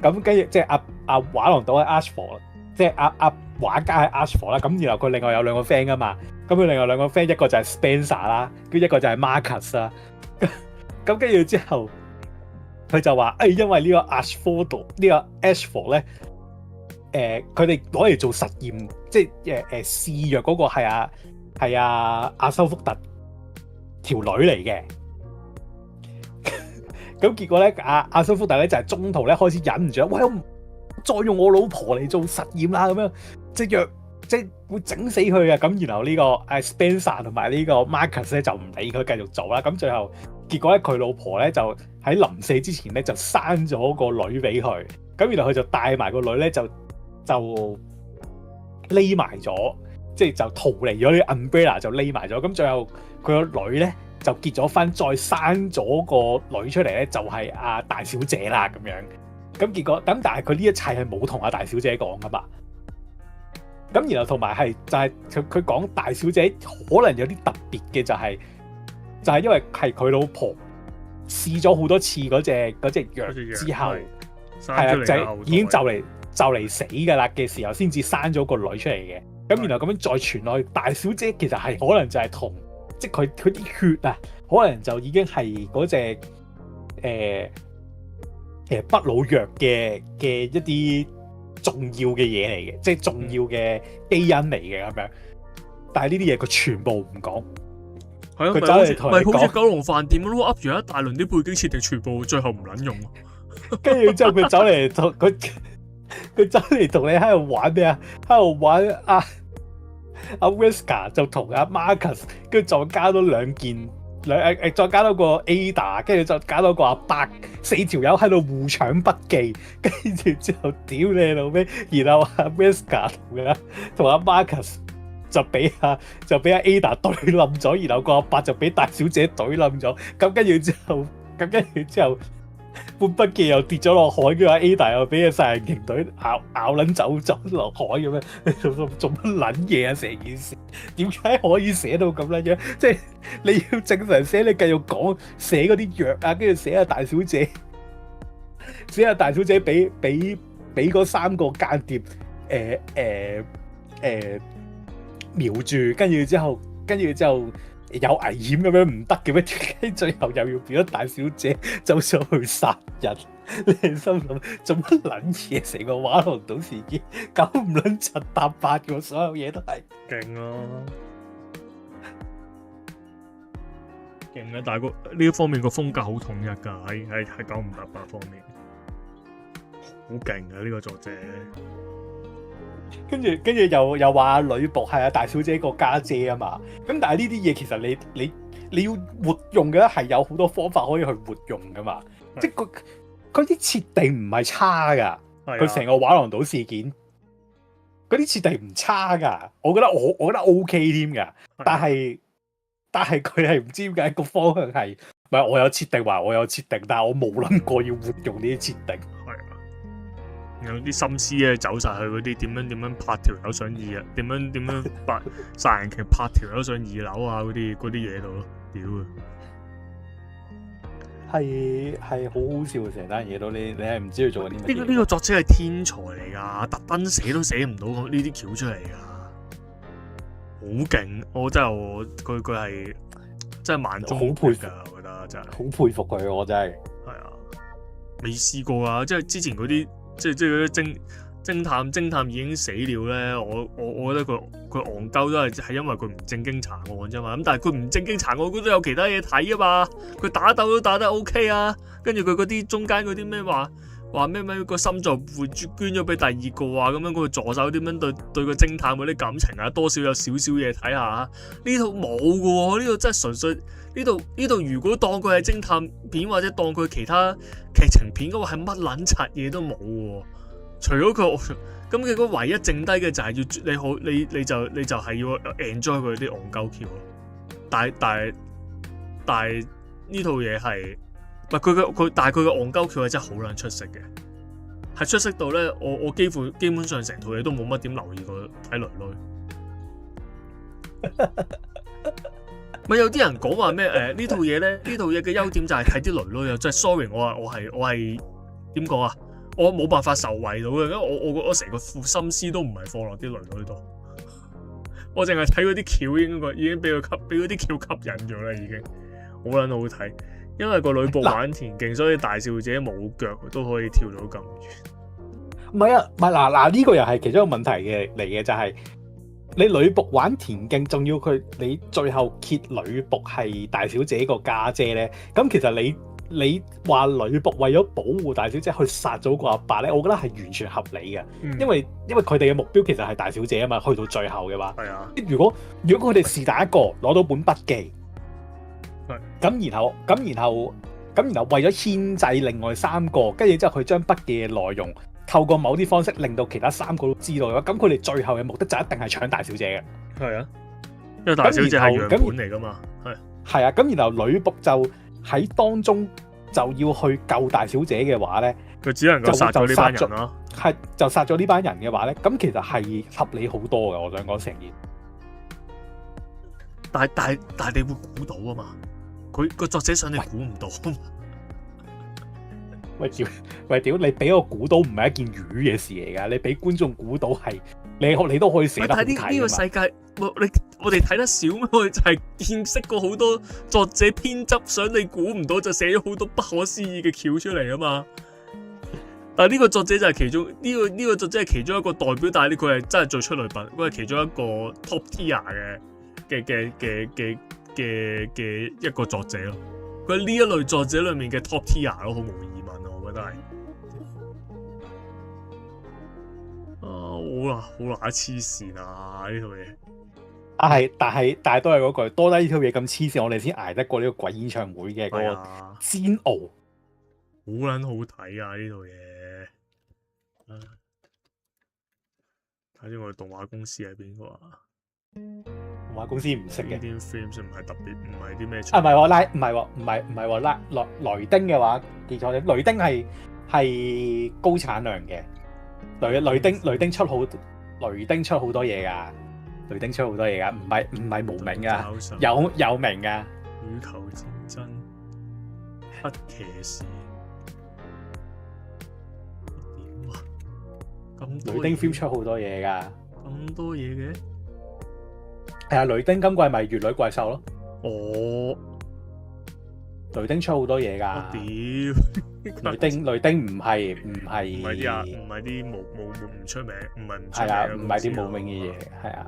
咁跟住即係阿畫廊島喺 Ashford，即係阿畫家喺 Ashford 啦。咁然後佢另外有2個 friend 噶嘛，咁佢另外2個 friend 一個就係 Spencer 啦，跟住一個就係 Marcus 啦。咁跟住之後，佢就話因為呢個 Ashford 呢個 Ashford 咧。佢哋攞嚟做實驗，即係試藥嗰個係阿修福特條女嚟嘅。咁結果咧，阿修福特咧就係中途咧開始忍唔住，喂，再用我老婆嚟做實驗啦，咁樣即係即係會整死佢嘅。咁然後呢個Spencer 同埋呢個 Marcus 咧就唔理佢，繼續做啦。咁最後結果咧，佢老婆咧就喺臨死之前咧就生咗個女俾佢。咁然後佢就帶埋個女咧就匿埋咗，即係就逃離咗呢 umbrella 就匿埋咗。咁最後佢個女咧就結咗婚，再生咗個女出嚟咧，就係阿大小姐啦咁樣。咁結果但係佢呢一切係冇同阿大小姐講噶嘛。咁然後同埋係就係佢講大小姐可能有啲特別嘅，就係因為係佢老婆試咗好多次嗰隻藥之後，係就係已經就嚟死㗎啦嘅時候，先至生咗個女出嚟嘅。咁然後咁樣再傳落去，大小姐其實係可能就係同即係佢啲血啊，可能就已經係嗰隻不老藥嘅一啲重要嘅嘢嚟嘅，即係重要嘅基因嚟嘅咁樣。但係呢啲嘢佢全部唔講。係啊，佢走嚟同你講，好似九龍飯店咁咯，噏住一大輪啲背景設定，全部最後唔撚用。跟住之後佢走嚟同佢走嚟同你喺度玩咩啊？喺度玩阿 Wesker 就同阿 Marcus， 跟住再加多2件再加多個 Ada， 跟住再加多個阿伯，4條友喺度互搶筆記，跟住之後屌你老味，然後阿 Wesker 同阿 Marcus 就俾阿 Ada 對冧咗，然後個阿伯就俾大小姐對冧咗，咁跟住之後本筆記又跌咗落海，跟住阿 Ada 又俾個殺人鯨隊咬撚走落海咁樣，你做乜撚嘢啊？成件事點解可以寫到咁撚樣？即係你要正常寫，你繼續講寫嗰啲藥啊，跟住寫下大小姐，俾嗰3個間諜瞄住，跟住之後有危險咁樣唔得嘅咩？點解最後又要變咗大小姐走上去殺人？你係心諗做乜撚嘢？成個畫廊島事件9唔撚7搭8嘅，所有嘢都係勁咯，勁啊！但係呢一方面個風格好統一㗎，喺9唔搭8方面，好勁啊！呢個作者。跟住又話女僕係阿大小姐個家姐啊嘛，咁但係呢啲嘢其實你要活用嘅係有好多方法可以去活用噶嘛，即係佢啲設定唔係差噶，佢成個畫廊島事件嗰啲設定唔差噶，我覺得 OK 添噶，但係佢係唔知點解個方向係，唔係我有設定話我有設定，但係我冇諗過要活用呢啲設定。有啲心思咧走晒去嗰啲點樣拍條友上2啊？點樣拍殺人鯨拍條友上2樓啊？嗰啲嘢度咯，屌啊！係好好笑嘅成單嘢都，你係唔知佢做緊啲乜嘢。呢個作者係天才嚟㗎，特登寫都寫唔到呢啲橋出嚟㗎，好勁！我真係佢係真係萬中無一㗎，我覺得真係好佩服佢，我真係係啊，未試過啊！即係之前嗰啲即係嗰啲偵探已經死了咧，我覺得佢戇鳩都係因為佢唔正經查案啫嘛。咁但係佢唔正經查案，佢都有其他嘢睇啊嘛。佢打鬥都打得 OK 啊。跟住佢嗰啲中間嗰啲咩話咩個心臟會捐咗俾第二個啊，咁樣嗰個助手點樣對個偵探嗰啲感情啊，多少有少少嘢睇下。呢套冇㗎喎，呢度真係純粹呢度如果當佢係偵探片或者當佢其他劇情片嘅話，係乜撚柒嘢都冇喎。除咗佢，咁佢嗰唯一剩低嘅就係要你就係要 enjoy 佢啲戇鳩橋咯。但係呢套嘢係唔係佢？但係佢嘅戇鳩橋係真係好撚出色嘅，係出色到咧，我基本上成套嘢都冇乜點留意過睇女女。咪有啲人講話咩？呢套嘢咧，呢套嘢嘅優點就係睇啲女女啊！即係 sorry，我係點講啊？我冇辦法受惠到嘅，因為我成個副心思都唔係放落啲女女度，我淨係睇嗰啲橋已經俾嗰啲橋吸引咗啦，已經好撚好睇。因為個女僕玩田徑，所以大小姐冇腳都可以跳到咁遠。唔係啊，唔係嗱呢個又係其中一個問題嚟嘅，就係你女僕玩田徑，仲要你最後揭女僕係大小姐個家姐咧，咁其實你話女僕為咗保護大小姐去殺咗個阿伯咧，我覺得係完全合理嘅，因為佢哋嘅目標其實係大小姐啊嘛，去到最後嘅話，係啊，如果佢哋是但一個攞到本筆記，咁然後為咗牽制另外三個，跟住之後佢將筆記嘅內容透過某啲方式令到其他三個都知道嘅話，咁佢哋最後嘅目的就一定係搶大小姐嘅。係啊，因為大小姐係樣本嚟噶嘛，係啊，咁然後女僕就喺當中就要去救大小姐嘅話咧，佢只能夠殺咗呢班人咯。係就殺咗呢班人嘅話咧，咁其實係合理好多嘅。我想講成件，但係你會估到啊嘛？佢個作者想你估唔到。喂屌！你俾我估到唔係一件愚嘅事嚟㗎，你俾觀眾估到係你都可以寫得好睇㗎嘛。呢個世界，我哋睇得少咩？我哋就係見識過好多作者編輯想你估唔到，就寫咗好多不可思議嘅橋出嚟啊嘛。但係呢個作者就係其中呢個作者係其中一個代表，但係佢係真係最出類拔，佢係其中一個 top tier 嘅一個作者咯。佢係呢一類作者裏面嘅 top tier 咯，好無疑問啊，我覺得係。好乸黐線啊！呢套嘢。但係都係嗰句，多得呢套嘢咁黐線，我哋先捱得過呢個鬼演唱會嘅嗰個煎熬。好撚好睇啊！呢套嘢。睇下我哋動畫公司係邊個啊？動畫公司唔識嘅。呢啲 films 唔係特別，唔係啲咩？唔係喎，唔係喎，雷丁嘅話記錯咗，雷丁係高產量嘅。雷丁出好多嘢㗎，雷丁出好多嘢㗎，唔係無名㗎，有名㗎。羽球戰爭、黑騎士。雷丁 film 出好多嘢㗎，咁多嘢嘅，係啊！雷丁今季咪乙女怪獸咯。哦，雷丁出好多嘢㗎。屌，雷丁唔係啲冇唔出名，唔係唔出名。係啊，唔係啲冇名嘅嘢，係啊。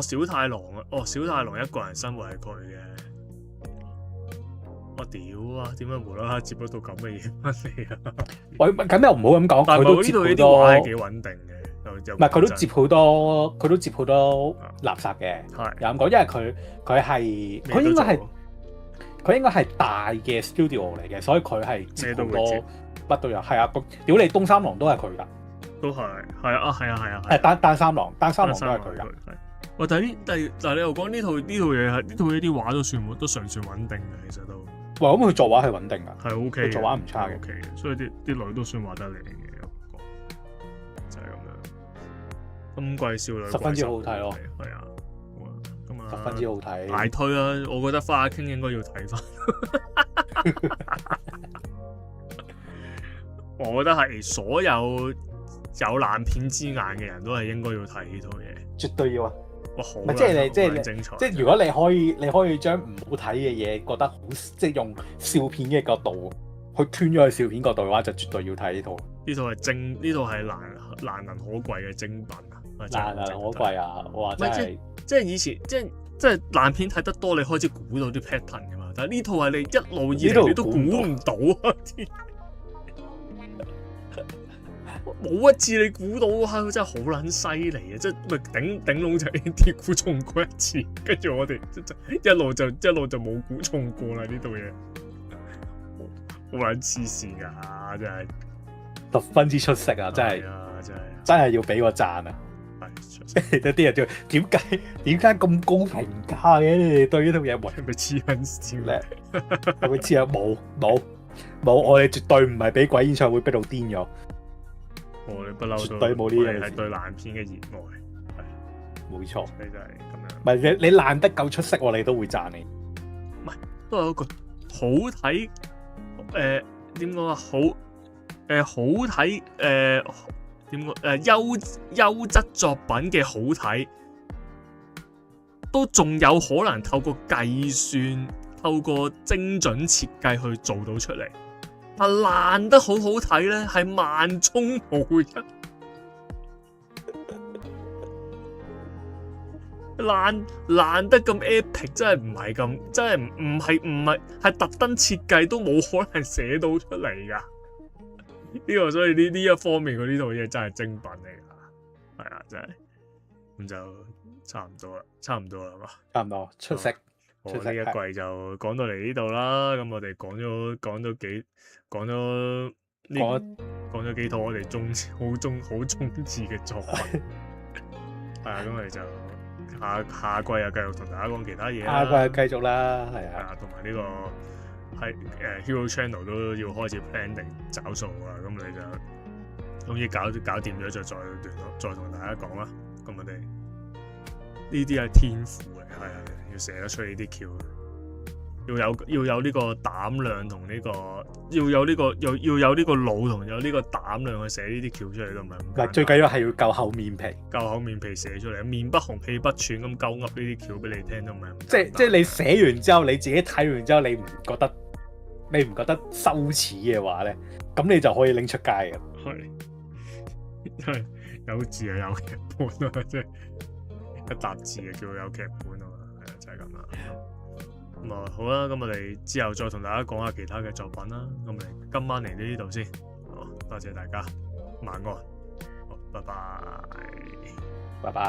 小太郎啊，小太郎一個人生活係佢嘅。我屌啊！點解無啦啦接咗到咁嘅嘢翻嚟啊？喂，咁又唔好咁講，佢都接好多。呢啲話係幾穩定嘅，唔係佢都接好多垃圾嘅。係又咁講，因為佢應該係大嘅 studio 嚟嘅，所以佢係接好多乜都有。係啊，屌你東三郎都係佢㗎，都係啊。單三郎都係佢㗎。喂，但係你又講呢套嘢啲畫都尚算穩定嘅，其實都。哇！咁佢作畫係穩定㗎，係 OK，佢作畫唔差嘅，OK，所以啲女都算畫得靚嘅，就係咁樣。今季少女十分之好睇咯，係啊，咁啊，十分之好睇，大推啦！我覺得花傾應該要睇翻。我覺得係所有有爛片之眼嘅人都係應該要睇呢套嘢。絕對要啊！哇，好即係你，即係好精彩。即係如果你可以將唔好睇嘅嘢覺得好，即係用笑片嘅角度去吞咗去笑片角度嘅話，就絕對要睇呢套。呢套係呢套係難能可貴嘅精品啊！難能可貴啊！我話真係，即係以前即係爛片睇得多，你開始估到啲 pattern 噶嘛。但係呢套係你一路以嚟你都估唔到啊！冇一次你估到啊！真係好撚犀利啊！即係咪頂籠就 NT 估中過一次，跟住我哋一路就冇估中過啦！呢套嘢好撚黐線㗎，真係十分之出色啊！真係真係要俾個讚啊！有啲人就點解咁高評價嘅？你哋對呢套嘢係咪黐撚線咧？係咪黐啊？冇，我哋絕對唔係俾鬼演唱會逼到癲咗。我哋不嬲都絕對冇呢樣嘢，係對爛片嘅熱愛，係冇錯。你就係咁樣。唔係你爛得夠出色，我哋都會讚你。唔係都有一句好睇，點講啊？好睇，點講？優質作品嘅好睇，都仲有可能透過計算、透過精準設計去做到出嚟。但爛得好好睇咧，係萬中無一。爛得咁 epic，真係唔係咁，真係唔係特登設計都冇可能寫到出嚟噶。呢個所以呢一方面，佢呢套嘢真係精品嚟噶，係啊，真係咁就差唔多啦嘛，差唔多出色。呢一季就講到嚟呢度啦，咁我哋講咗幾套我哋好中意嘅作品，係啊，咁我哋就下季又繼續同大家講其他嘢啦。下季又繼續啦，係啊，同埋呢個係Hero Channel 都要開始 plan 定找數啊，咁你就終於搞掂咗，再同大家講啦。咁我哋呢啲係天賦嚟，係啊。要寫得出呢啲橋，要有呢個膽量同呢個，要有呢個腦同有呢個膽量去寫呢啲橋出嚟都唔係咁簡單。最緊要係要夠厚面皮，寫出嚟，面不紅氣不喘咁鳩噏呢啲橋俾你聽都唔係咁。即係你寫完之後，你自己睇完之後，你唔覺得羞恥嘅話咧，咁你就可以拎出街嘅。係，有字啊有劇本啊，即係一沓字啊叫有劇本啊。就係咁啦，咁啊好啦，咁我哋之後再同大家講下其他嘅作品啦。咁我哋今晚嚟到呢度先，好多謝大家，晚安，好，拜拜。